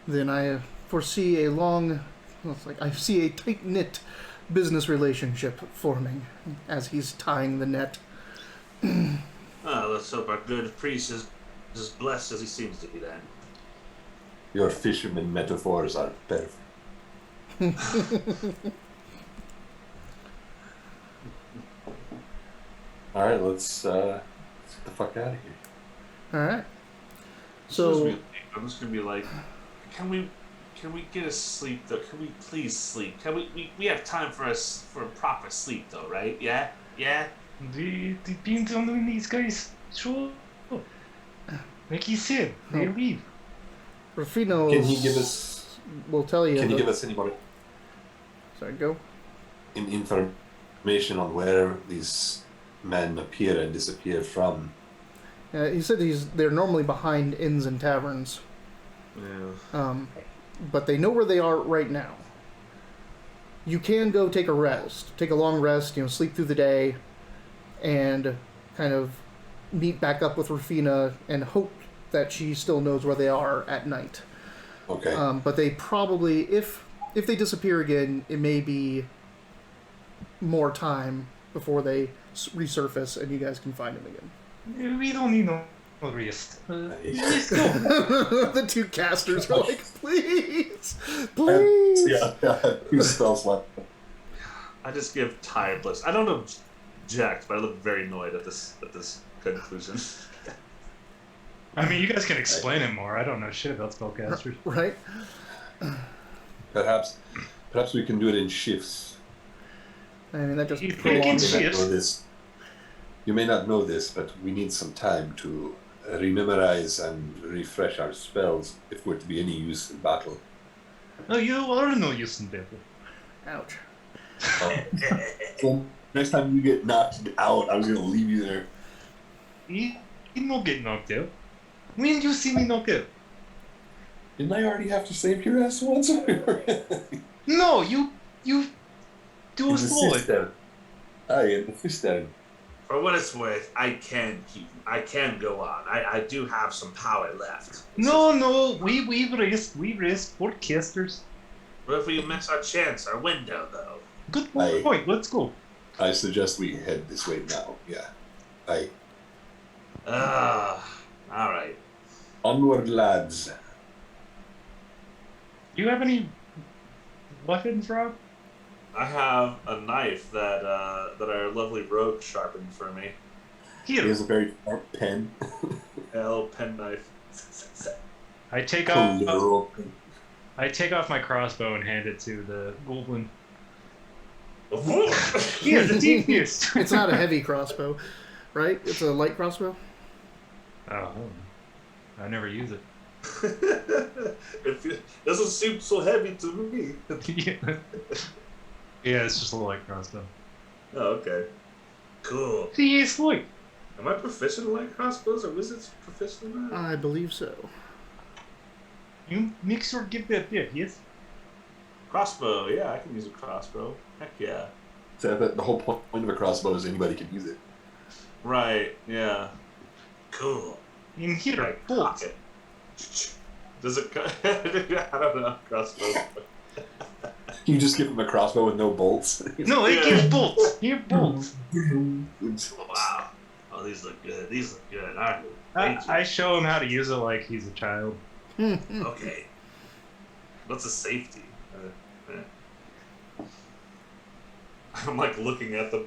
then I foresee I see a tight-knit business relationship forming as he's tying the net. Let's hope our good priest is as blessed as he seems to be then. Your fisherman metaphors are perfect. Alright, let's get the fuck out of here. Alright. So I'm just gonna be like, can we get a sleep though? Can we please sleep? Can we have time for a proper sleep though, right? Yeah? It depends on when these guys show up. Like you said, they leave. Rufino Can he give us? will tell you. Can you give us anybody Sorry, go. information on where these men appear and disappear from? He said they're normally behind inns and taverns. Yeah. But they know where they are right now. You can go take a long rest, sleep through the day, and kind of meet back up with Rufina and hope that she still knows where they are at night. Okay. But they probably, if they disappear again, it may be more time before they resurface and you guys can find them again. We don't need no rest. Let's go. The 2 casters are like, please. Yeah. Who spells left? I just give tired bliss. I don't object, but I look very annoyed at this conclusion. I mean, you guys can explain it more. I don't know shit about spellcasters. Right? Perhaps we can do it in shifts. I mean, that just You think prolongs it's it. shifts? You may not know this, but we need some time to rememorize and refresh our spells if we're to be any use in battle. No, you are no use in battle. Ouch. So next time you get knocked out, I was going to leave you there. You don't get knocked out. When did you see me knocked out? Didn't I already have to save your ass once? No, you do a solid. In the cistern. For what it's worth, I can go on. I do have some power left. No, we rest. We're casters. What if we miss our chance, our window, though? Good point. Let's go. I suggest we head this way now. Yeah. All right. Onward, lads. Do you have any weapons, Rob? I have a knife that our lovely rogue sharpened for me. He has a very sharp pen. A little pen knife. I take off my crossbow and hand it to the goblin. Here, the deepest. It's not a heavy crossbow, right? It's a light crossbow? Oh, I never use it. It doesn't seem so heavy to me. Yeah, it's just a light crossbow. Oh, okay. Cool. See, it's light. Am I proficient in light crossbows, or wizards proficient in that? I believe so. You make sure to give that bit, yes? Crossbow, yeah, I can use a crossbow. Heck yeah. So the whole point of a crossbow is anybody can use it. Right, yeah. Cool. In here, Like, bolt. cock it. Does it... I don't know, crossbow. You just give him a crossbow with no bolts. No, it gives bolts. Here, bolts. Wow. Oh, these look good. These look good. All right. Thank you. I show him how to use it like he's a child. Okay. What's a safety? I'm like looking at the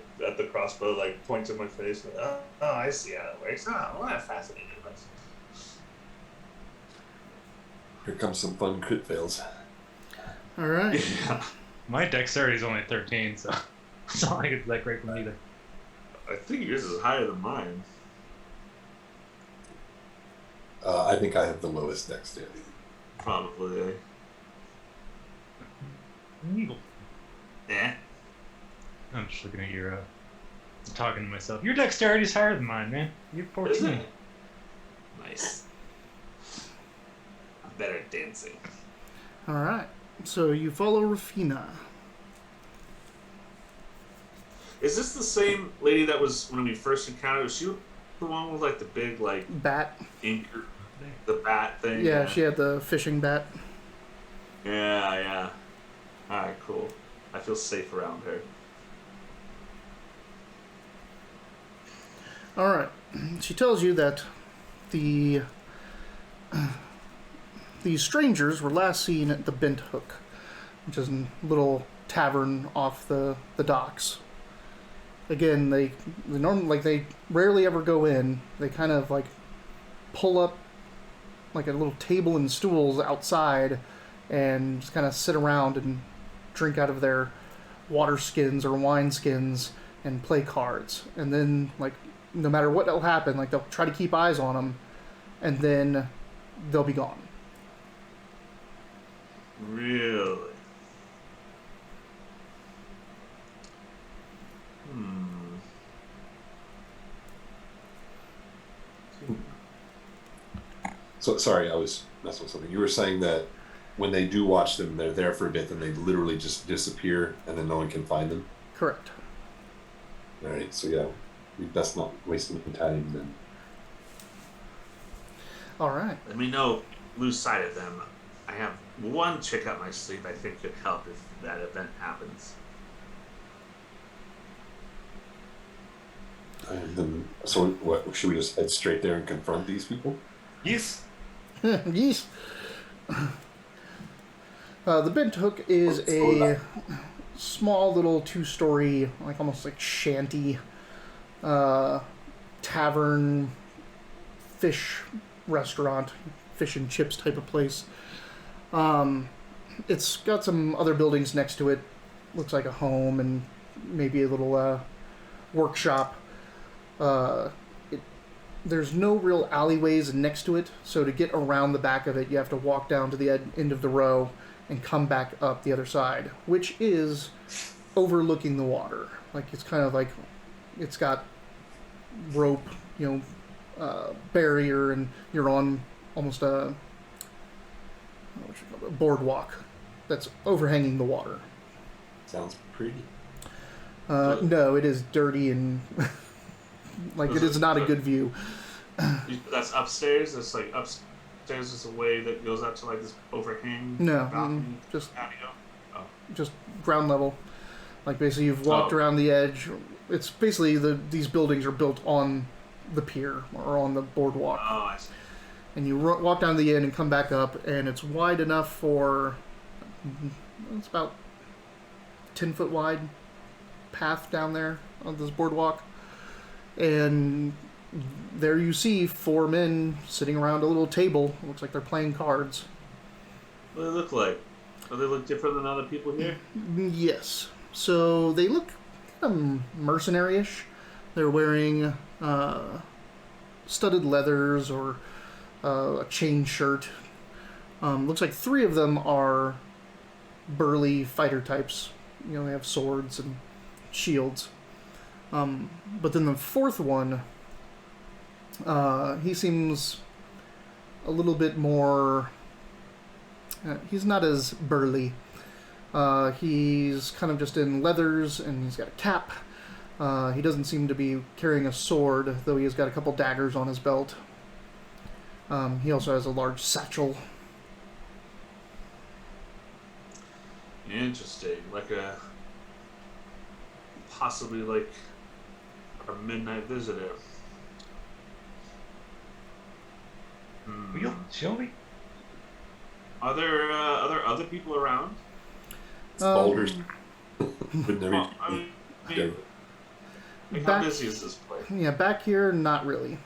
crossbow, like points in my face. Like, oh, I see how it works. Oh, well, that's fascinating. Here comes some fun crit fails. All right. Yeah. My dexterity is only 13, so it's not like it's that great for me either. I think yours is higher than mine. I think I have the lowest dexterity. Probably. Needle. Yeah. I'm just looking at your, talking to myself. Your dexterity is higher than mine, man. You're 14. Isn't it? Nice. I'm better at dancing. All right. So you follow Rafina. Is this the same lady that was when we first encountered? Was she the one with like the big like Bat. ink, the bat thing? Yeah, she had the fishing bat. Yeah. All right, cool. I feel safe around her. All right. She tells you that the strangers were last seen at the Bent Hook, which is a little tavern off the docks. Again, they rarely ever go in. They kind of like pull up like a little table and stools outside and just kind of sit around and drink out of their water skins or wine skins and play cards. And then like no matter what will happen, like they'll try to keep eyes on them, and then they'll be gone. Really? So sorry, I was messing with something. You were saying that when they do watch them, they're there for a bit, then they literally just disappear, and then no one can find them. Correct. All right, so yeah, we best not waste any time then. All right. Let me know. Lose sight of them. I have one trick up my sleeve I think could help if that event happens. Then, so what? Should we just head straight there and confront these people? Yes. Yes. The Bent Hook is a small little two-story, like almost like shanty, tavern, fish restaurant, fish and chips type of place. it's got some other buildings next to it. Looks like a home and maybe a little workshop. There's no real alleyways next to it, so to get around the back of it, you have to walk down to the end of the row and come back up the other side, which is overlooking the water. Like, it's kind of like, it's got rope, barrier, and you're on almost a boardwalk that's overhanging the water. Sounds pretty. No, it is dirty and like it is not a good view. That's upstairs. That's like upstairs is a way that goes out to like this overhang. No, just patio. Oh. Just ground level. Like basically, you've walked around the edge. It's basically these buildings are built on the pier or on the boardwalk. Oh, I see. And you walk down to the end and come back up, and it's wide enough for it's about 10-foot wide path down there on this boardwalk. And there you see 4 men sitting around a little table. Looks like they're playing cards. What do they look like? Do they look different than other people here? Yes. So they look kind of mercenary-ish. They're wearing studded leathers or a chain shirt. Looks like 3 of them are burly fighter types. They have swords and shields. But then the 4th one, he seems a little bit more... he's not as burly. He's kind of just in leathers, and he's got a cap. He doesn't seem to be carrying a sword, though he has got a couple daggers on his belt. He also has a large satchel. Interesting. Possibly like a midnight visitor. Well, shall we? Are there other people around? It's boulders. Would never How busy is this place? Yeah, back here, not really.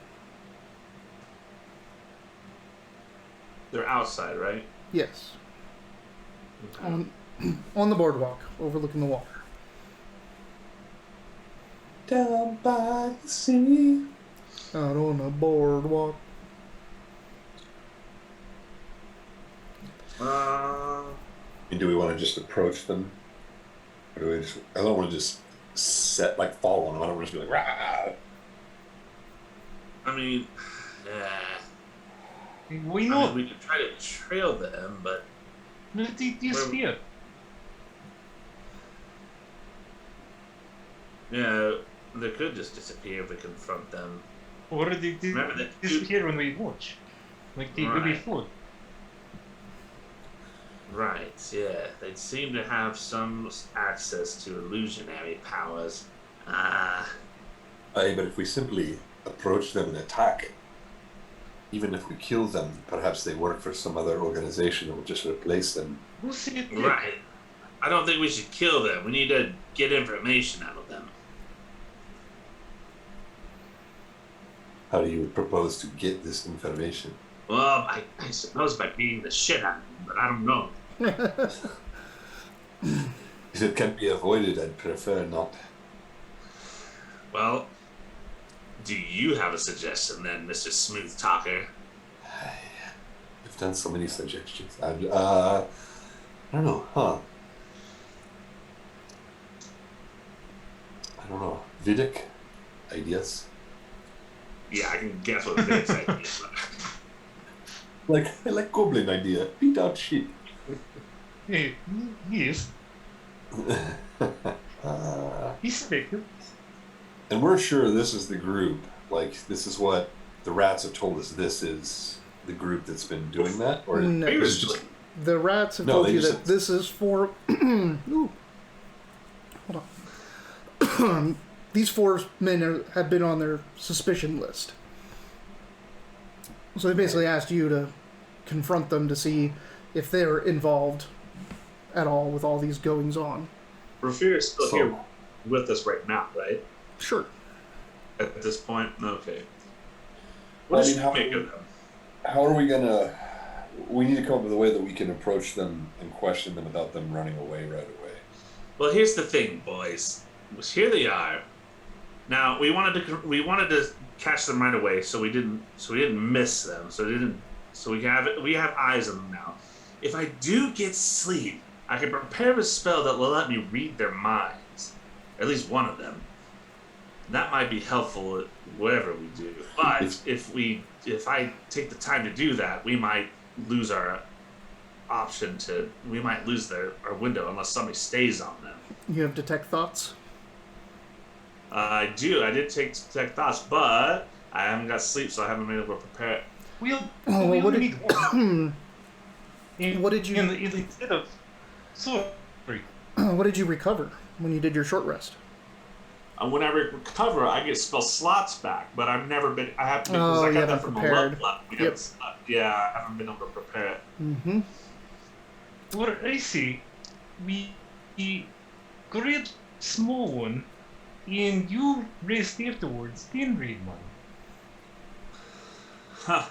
They're outside, right? Yes. Okay. On the boardwalk, overlooking the water. Down by the sea. Out on the boardwalk. Do we want to just approach them? Or do we just... I don't want to just fall on them. I don't want to just be like, rah! I mean, We know. we could try to trail them, but They disappear. yeah, they could just disappear if we confront them. Or they Remember that disappear when we watch. Like they do Right. before. Right, yeah. They seem to have some access to illusionary powers. Aye, but if we simply approach them and attack, even if we kill them, perhaps they work for some other organization that will just replace them. We'll see it. Right. I don't think we should kill them. We need to get information out of them. How do you propose to get this information? Well, I suppose by beating the shit out of them, but I don't know. If it can be avoided, I'd prefer not. Well, do you have a suggestion then, Mr. Smooth Talker? You've done so many suggestions. I don't know, I don't know. Vidic? Ideas? Yeah, I can guess what Vic's idea is. I like goblin idea. Beat out sheep. Hey, yes. He's taken. And we're sure this is the group. This is what the rats have told us. This is the group that's been doing that? Or No. is it just... The rats have No, told they you just that said- this is for... Ooh. Hold on. These 4 men have been on their suspicion list. So they basically asked you to confront them to see if they're involved at all with all these goings on. Rafir is still here with us right now, right? Sure. At this point? Okay. Well, What I does mean, she make of them? how are we gonna We need to come up with a way that we can approach them and question them without them running away right away. Well, here's the thing, boys. Here they are. Now we wanted to catch them right away, so we didn't miss them. So we have eyes on them now. If I do get sleep, I can prepare a spell that will let me read their minds, at least one of them. That might be helpful whatever we do. But if I take the time to do that, we might lose our option to. We might lose our window unless somebody stays on them. You have detect thoughts? I do. I did take detect thoughts, but I haven't got sleep, so I haven't been able to prepare it. What did you? Instead of sorry. What did you recover when you did your short rest? When I recover, I get spell slots back, but I've never been. I have to because Oh, I you got that haven't from prepared. a level up. Yep. Yeah, I haven't been able to prepare it. Mm-hmm. What I see, we create small one, and you rest afterwards, then read one. Huh.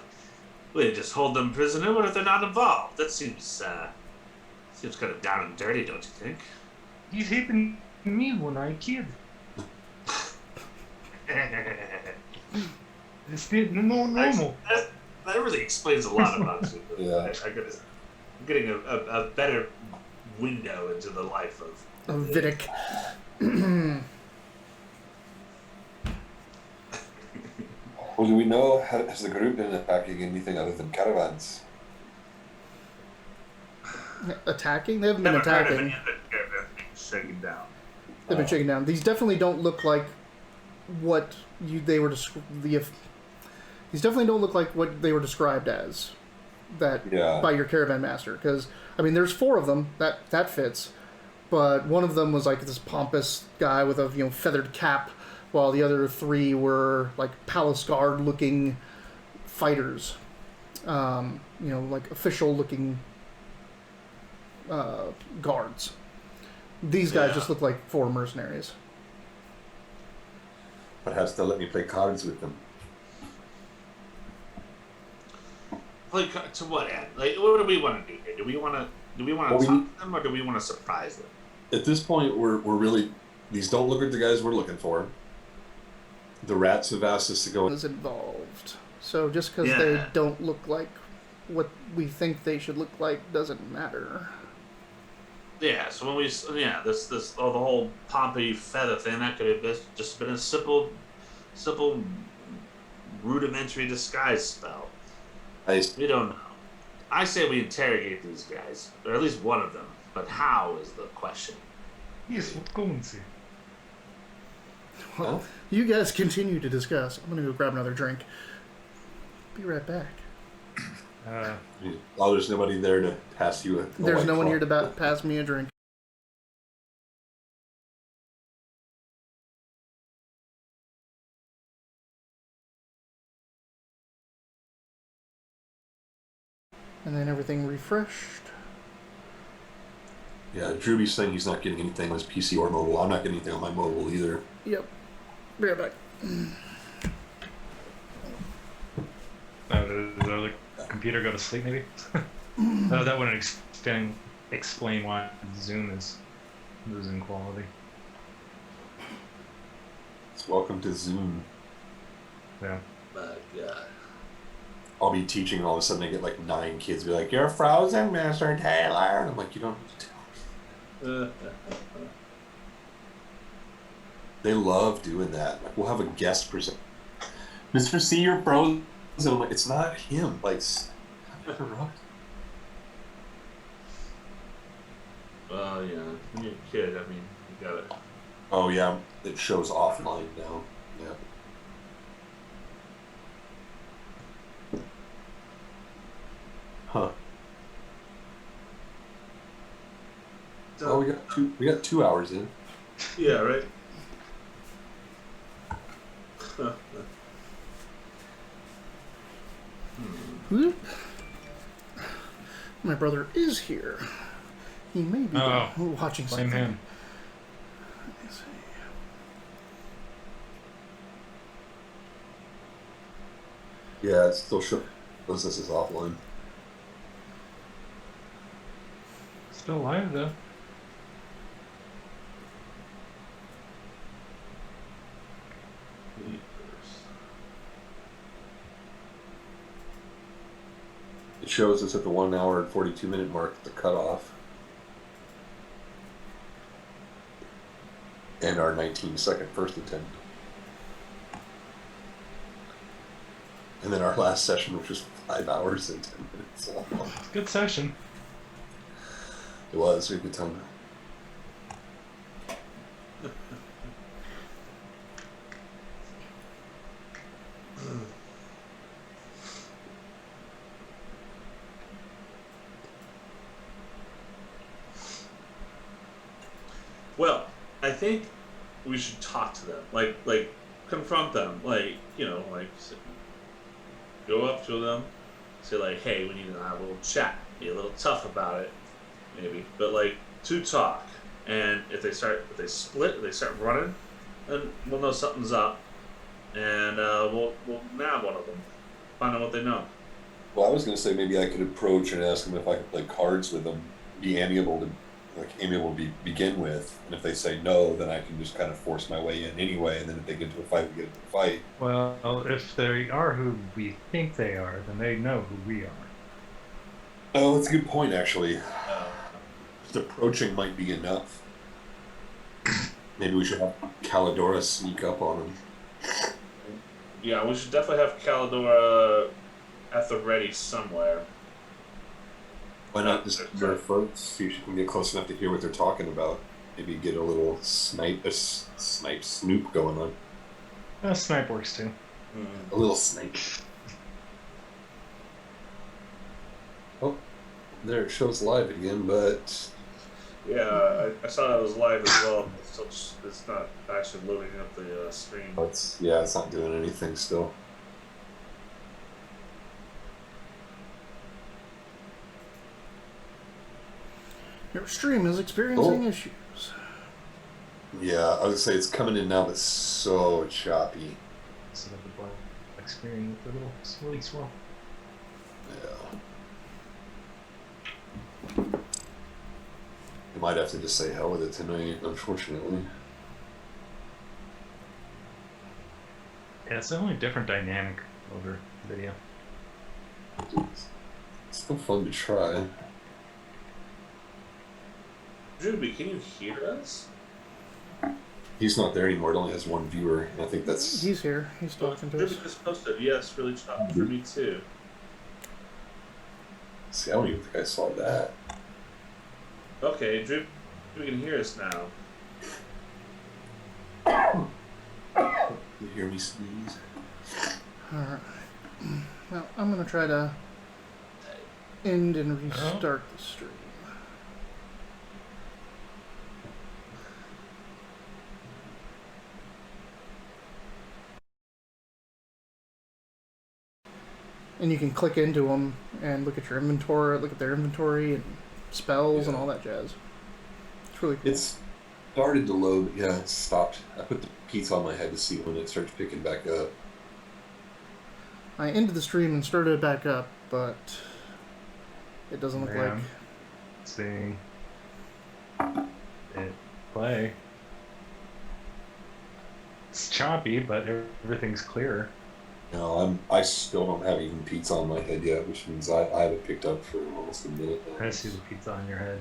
We just hold them prisoner. What if they're not involved? That seems kind of down and dirty, don't you think? It happened to me when I kid. It's normal. That really explains a lot about you. Yeah. I'm getting a better window into the life of Vidic. Well, do we know, has the group been attacking anything other than caravans? Attacking? They haven't been Never heard of attacking. any of the caravans being shaken down. They've been shaken down. These definitely don't look like what they were These definitely don't look like what they were described as. By your caravan master, because I mean, there's 4 of them. That fits, but one of them was like this pompous guy with a feathered cap, while the other 3 were like palace guard looking fighters, like official looking guards. These guys just look like 4 mercenaries. Perhaps they'll let me play cards with them. Like, to what end? Like, what do we want to do here? Do we want to talk to them, or do we want to surprise them? At this point, we're really, these don't look like the guys we're looking for. The rats have asked us to go. Is involved. So just because they don't look like what we think they should look like doesn't matter. Yeah. So when this the whole Pompey feather thing, that could have just been a simple rudimentary disguise spell. We don't know. I say we interrogate these guys, or at least one of them. But how is the question? Yes, we're going to. Well, you guys continue to discuss. I'm gonna go grab another drink. Be right back. There's nobody there to pass you a There's no one here to pass me a drink. And then everything refreshed. Yeah, Drewby's saying he's not getting anything on his PC or mobile. I'm not getting anything on my mobile either. Yep. Be right back. Does the computer go to sleep, maybe? That wouldn't explain why Zoom is losing quality. Welcome to Zoom. Yeah. My God. I'll be teaching, and all of a sudden I get like 9 kids be like, "You're frozen, Mr. Taylor," and I'm like, "You don't need to tell me." They love doing that. Like, we'll have a guest present. Mr. C, you're frozen. I'm like, it's not him. Like, interrupt. Well, yeah. When you're a kid, I mean, you got it. Oh yeah, it shows offline now. Yeah. Huh. Oh, we got 2 hours in. Yeah, right. My brother is here. He may be watching something. Blame him. Let me see. Yeah, it still shows this is offline. Still alive though. It shows us at the 1 hour and 42-minute mark, the cutoff. And our 19-second first attempt. And then our last session, which was 5 hours and 10 minutes long. Good session. It was. We had a good time. Well, I think we should talk to them, like confront them, like go up to them, say like, hey, we need to have a little chat, be a little tough about it, maybe, but like to talk. And if they split, they start running, then we'll know something's up, and we'll nab one of them, find out what they know. Well, I was going to say maybe I could approach and ask them if I could play cards with them, be amiable to begin with, and if they say no, then I can just kind of force my way in anyway, and then if they get into a fight, we get into a fight. Well, if they are who we think they are, then they know who we are. Oh, that's a good point, actually. Just approaching might be enough. Maybe we should have Calidora sneak up on them. Yeah, we should definitely have Calidora at the ready somewhere. Why not just her first, see if she can get close enough to hear what they're talking about. Maybe get a little snoop going on. Snipe works too. A little snake. Oh, there it shows live again, but... Yeah, I saw that it was live as well. It's not actually loading up the stream. It's not doing anything still. Your stream is experiencing issues. Yeah, I was going to say it's coming in now, but so choppy. So that the black screen with a little swirly swirl. Yeah. You might have to just say hell with it tonight, unfortunately. Yeah, it's definitely a different dynamic over video. It's still fun to try. Ruby, can you hear us? He's not there anymore. It only has one viewer, and I think that's... He's here. He's talking to us. Ruby just posted, yes, really choppy for me too. See, I don't even think I saw that. Okay, Drew, we can hear us now. You hear me sneeze? Alright. Well, I'm going to try to end and restart the stream. And you can click into them and look at your inventory, look at their inventory and spells and all that jazz. It's really cool. It's started to load. Yeah, it stopped. I put the pizza on my head to see when it starts picking back up. I ended the stream and started it back up, but it doesn't look like... Seeing it play. It's choppy, but everything's clear. No, I still don't have even pizza on my head yet, which means I haven't picked up for almost a minute now. I see the pizza on your head.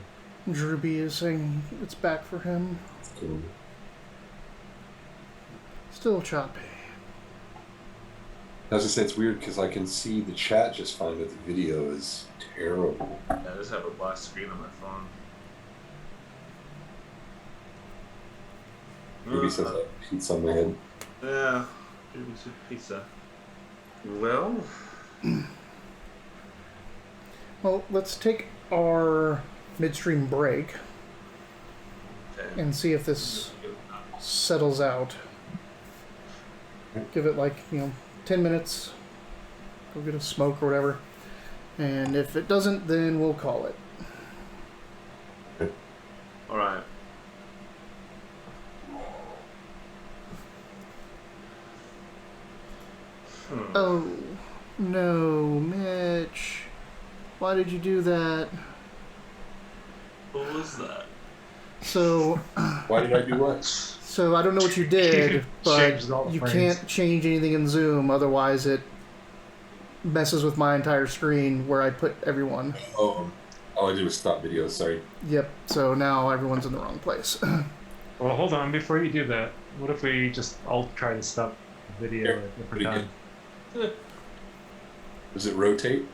Drewby is saying it's back for him. Cool. Still choppy. I was gonna say it's weird because I can see the chat just fine, but the video is terrible. Yeah, I just have a black screen on my phone. Maybe says I have pizza on my head. Yeah, Ruby said pizza. Well, Well, let's take our midstream break okay. and see if this settles out. Give it like, 10 minutes. Go get a smoke or whatever. And if it doesn't, then we'll call it. All right. Oh, no, Mitch. Why did you do that? What was that? So, Why did I do what? so I don't know what you did, but Changes all the you frames. can't change anything in Zoom, otherwise it messes with my entire screen where I put everyone. Oh, all I did was stop video. Sorry. Yep, so now everyone's in the wrong place. Well, hold on. Before you do that, what if we just all try to stop the video Here, if we're pretty done? Does it rotate?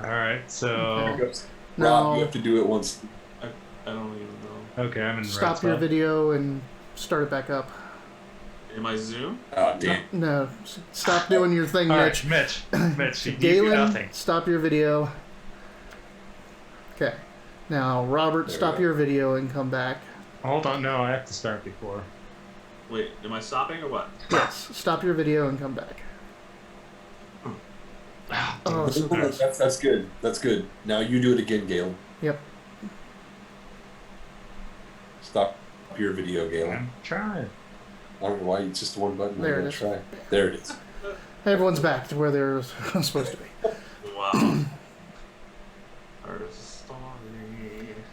All right. Here So it goes. No. Rob, you have to do it once. I don't even know. okay, I'm in the right Stop your spot. video and start it back up. Am I Zoom? Oh, damn. No, stop doing your thing, All Mitch. right, Mitch, you do Galen, nothing. stop your video. Okay. Now, Robert, There stop we go. your video and come back. Hold on. No, I have to start before. Wait, am I stopping or what? Yes, stop your video and come back. Oh, so close. That's good. That's good. Now you do it again, Galen. Yep. Stop your video, Galen. I'm trying. I don't know why it's just one button. There I'm it gonna is. try. There it is. Everyone's back to where they're supposed to be. Wow. Our story.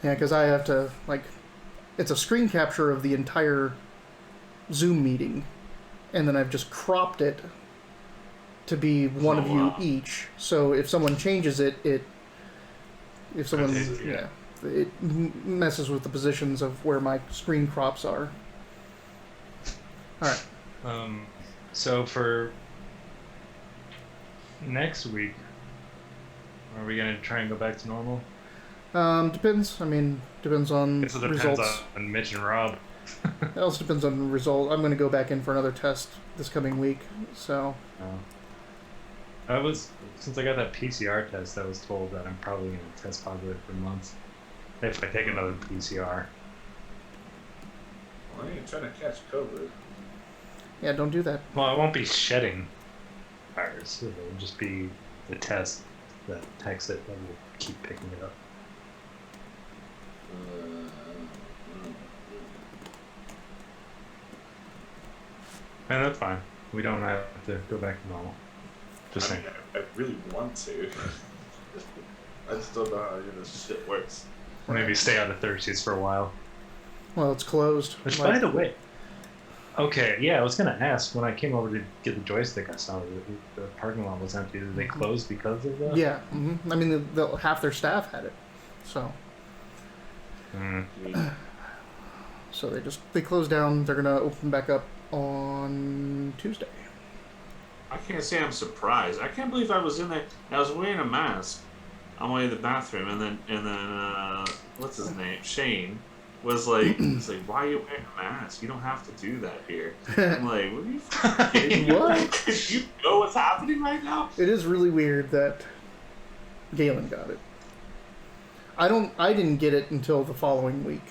Yeah, because I have to, like, it's a screen capture of the entire Zoom meeting, and then I've just cropped it to be one of you wow. each. So if someone changes it, if someone, Rotates it, yeah, it messes with the positions of where my screen crops are. All right. So for next week, are we gonna try and go back to normal? Depends. I mean, depends on Guess it depends results. on Mitch and Rob. It also depends on result. I'm going to go back in for another test this coming week. So Since I got that PCR test, I was told that I'm probably gonna test positive for months if I take another PCR. Well, I ain't trying to catch COVID. yeah, don't do that. Well, I won't be shedding virus. It'll just be the test that detects it that will keep picking it up. And that's fine. We don't have to go back to normal. Just I saying. mean, I really want to. I just don't know how this shit works. Maybe stay out of Thursdays for a while. Well, it's closed. Which, Like- by the way, okay, yeah, I was gonna ask when I came over to get the joystick. I saw the parking lot was empty. Did they close because of that? Yeah, I mean, half their staff had it, so Mm. so they closed down. They're gonna open back up on Tuesday. I can't say I'm surprised. I can't believe I was in there. I was wearing a mask on my way to the bathroom, and then what's his name? Shane was like, why are you wearing a mask? You don't have to do that here. I'm like, what are you fucking kidding me? What? You know what's happening right now? It is really weird that Galen got it. I didn't get it until the following week.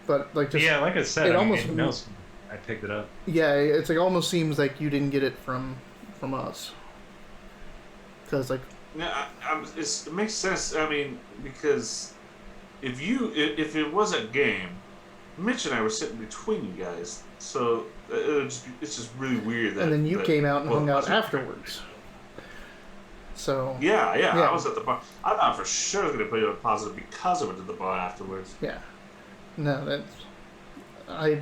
But like just Yeah, like I said, it I almost- mean, knows I picked it up. yeah, it's like almost seems like you didn't get it from us. Because like Yeah, it makes sense. I mean, because if it was a game, Mitch and I were sitting between you guys, so it's just really weird. That, and then you that came out and both hung of out us are- afterwards. So Yeah, Yeah. I was at the bar. I thought for sure I was going to put you a positive because I went to the bar afterwards. yeah, no, that's I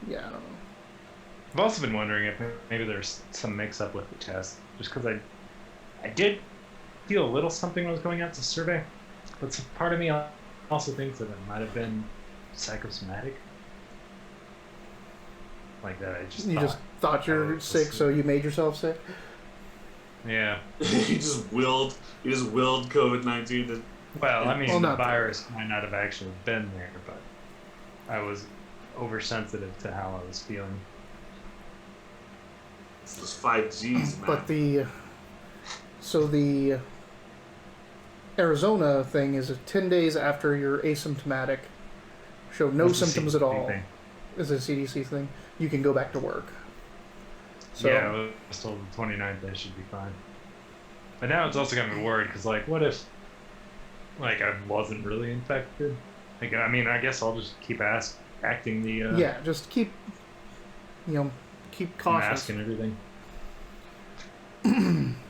don't know. I've also been wondering if maybe there's some mix-up with the test, just because I did feel a little something when I was going out to survey, but some part of me also thinks that it might have been psychosomatic. Like that, I just You thought, just thought I you're was- sick, so you made yourself sick. yeah. you just willed COVID-19 to. Well, I mean, Well, the not that. virus might not have actually been there, but I was oversensitive to how I was feeling. It's those 5Gs, man. But the Arizona thing is 10 days after you're asymptomatic, show no That's the symptoms at CDC all. thing. Is a CDC thing. You can go back to work. So Yeah, I was told the 29th I should be fine. But now it's also got me worried because, like, what if, like, I wasn't really infected? Like, I mean, I guess I'll just keep acting the yeah, just keep cautious. mask and everything.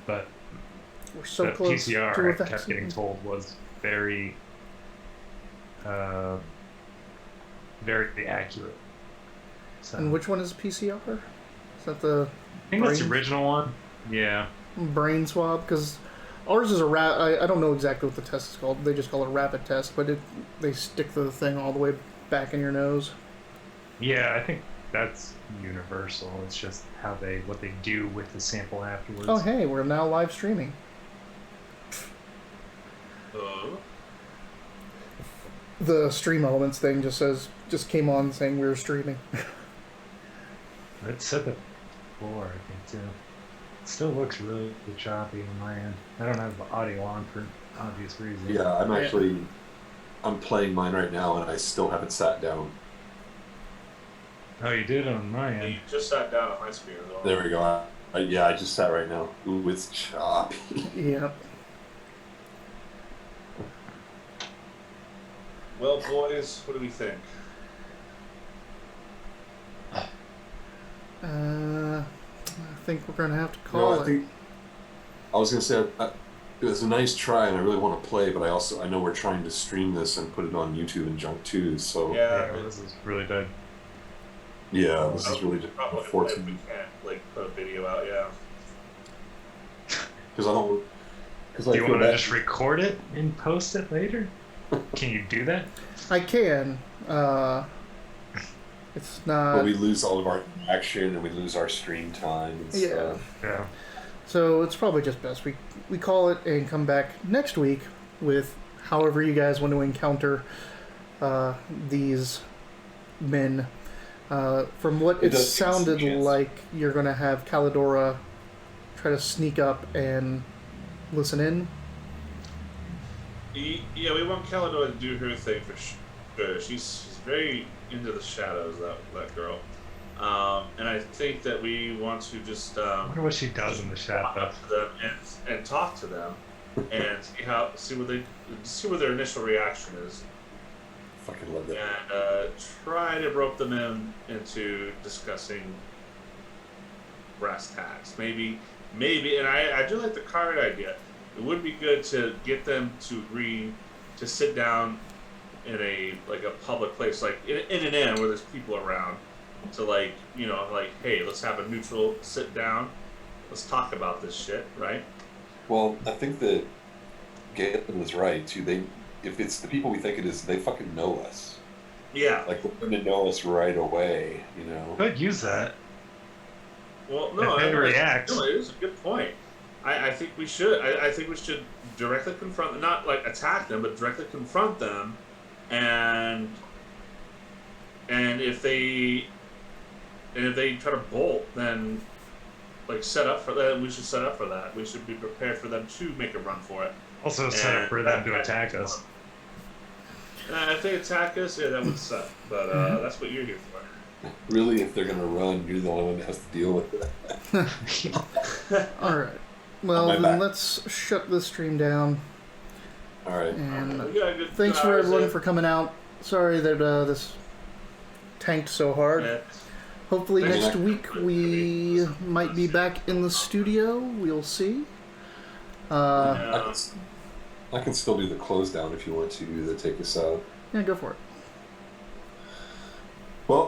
But We're so the close PCR to a I kept vaccine. getting told was very, very accurate. So, And which one is PCR? Is that the I think that's the brain- original one. Yeah. brain swab? Because ours is a I don't know exactly what the test is called. They just call it a rapid test, but they stick the thing all the way back in your nose. Yeah, I think that's universal. It's just what they do with the sample afterwards. Oh, hey, we're now live streaming. The stream elements thing just came on saying we were streaming. It said that before, I think, too. It still looks really choppy on my end. I don't have the audio on for obvious reasons. Yeah, I'm playing mine right now, and I still haven't sat down. Oh, you did on my You end. just sat down on my screen as well. There we go. I just sat right now. Ooh, it's choppy. Yeah. Well, boys, what do we think? I think we're gonna have to No, call I it. think I was gonna say it was a nice try, and I really want to play, but I know we're trying to stream this and put it on YouTube and junk too. So Yeah, Yeah, this is really bad. yeah, this is really just probably unfortunate we can't put a video out. Yeah. because I don't. Because Do I you feel want to bad. just record it and post it later? Can you do that? I can. It's not. But we lose all of our action and we lose our stream time and Yeah. stuff. Yeah. So it's probably just best we call it and come back next week with however you guys want to encounter these men. From what It it does take some sounded chance. like, you're going to have Calidora try to sneak up and listen in. Yeah, we want Calidor to do her thing for sure. She's very into the shadows, that girl. And I think that we want to just I wonder what she does in the walk shadow. up to them and talk to them and see what their initial reaction is, Fucking love that. and try to rope them into discussing brass tacks. Maybe, and I do like the card idea. It would be good to get them to agree to sit down in a public place, like in an inn where there's people around, to hey, let's have a neutral sit down, let's talk about this shit, right? Well, I think that Galen was right too. If it's the people we think it is, they fucking know us. Yeah. Like they're going to know us right away, you know. Could use that. Well, no, If they react. no, it is a good point. I think we should. I think we should directly confront them, not like attack them, but directly confront them, and if they try to bolt, then set up for that. We should set up for that. We should be prepared for them to make a run for it. Also set up for them to attack us. If they attack us, yeah, that would suck. But that's what you're here for. Really, if they're going to run, you're the only one that has to deal with it. All right. Well, my then back. let's shut this stream down. All right. And We got a good thanks 2 for hours everyone in. for coming out. Sorry that this tanked so hard. Yeah. Hopefully Thanks. next week we might be back in the studio. We'll see. Yeah. I can still do the close down if you want to take us out. Yeah, go for it. Well,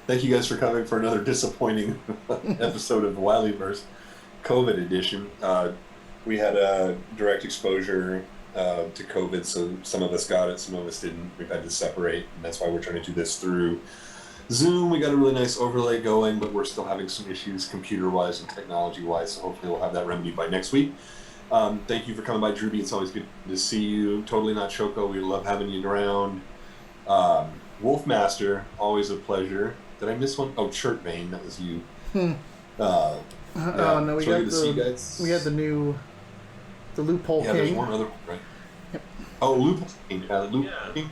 thank you guys for coming for another disappointing episode of Wileyverse COVID edition. We had a direct exposure to COVID, so some of us got it, some of us didn't. We've had to separate, and that's why we're trying to do this through Zoom. We got a really nice overlay going, but we're still having some issues computer-wise and technology-wise, so hopefully we'll have that remedied by next week. Thank you for coming by, Drewby. It's always good to see you. Totally Not Choco, we love having you around. Wolfmaster, always a pleasure. Did I miss one? Oh, Chert Vein, that was you. Oh no, we it's really got good to see you guys. we had the Loophole Yeah, there's King. one other one, right? Oh, Loophole King. Loophole Yeah. King.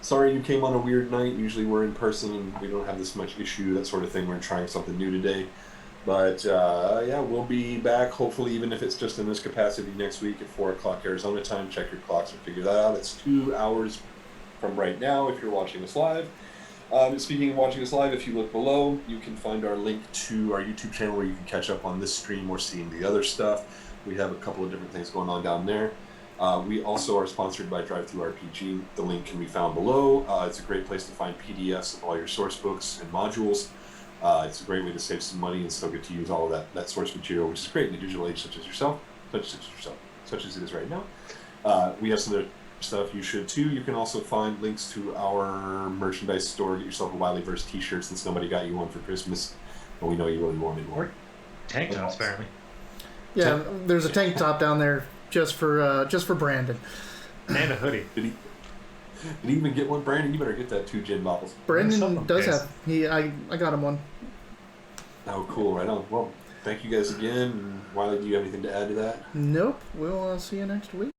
Sorry you came on a weird night. Usually we're in person and we don't have this much issue, that sort of thing. We're trying something new today. But yeah, we'll be back, hopefully, even if it's just in this capacity next week at 4 o'clock Arizona time. Check your clocks and figure that out. It's 2 hours from right now if you're watching us live. Speaking of watching us live, if you look below, you can find our link to our YouTube channel where you can catch up on this stream or seeing the other stuff. We have a couple of different things going on down there. We also are sponsored by Drive-Thru RPG. The link can be found below. It's a great place to find PDFs of all your source books and modules. It's a great way to save some money and still get to use all of that source material, which is great in a digital age such as it is right now. We have some other stuff you should too. You can also find links to our merchandise store. Get yourself a Wileyverse t-shirt since nobody got you one for Christmas, but we know you really wanted one. Or tank tops, apparently. Yeah, there's a tank top down there just for Brandon. And a hoodie. Did he even get one, Brandon? You better get that 2 gin bottles. Brandon does have. I got him one. Oh, cool. Right on. Well, thank you guys again. Wiley, do you have anything to add to that? Nope. We'll see you next week.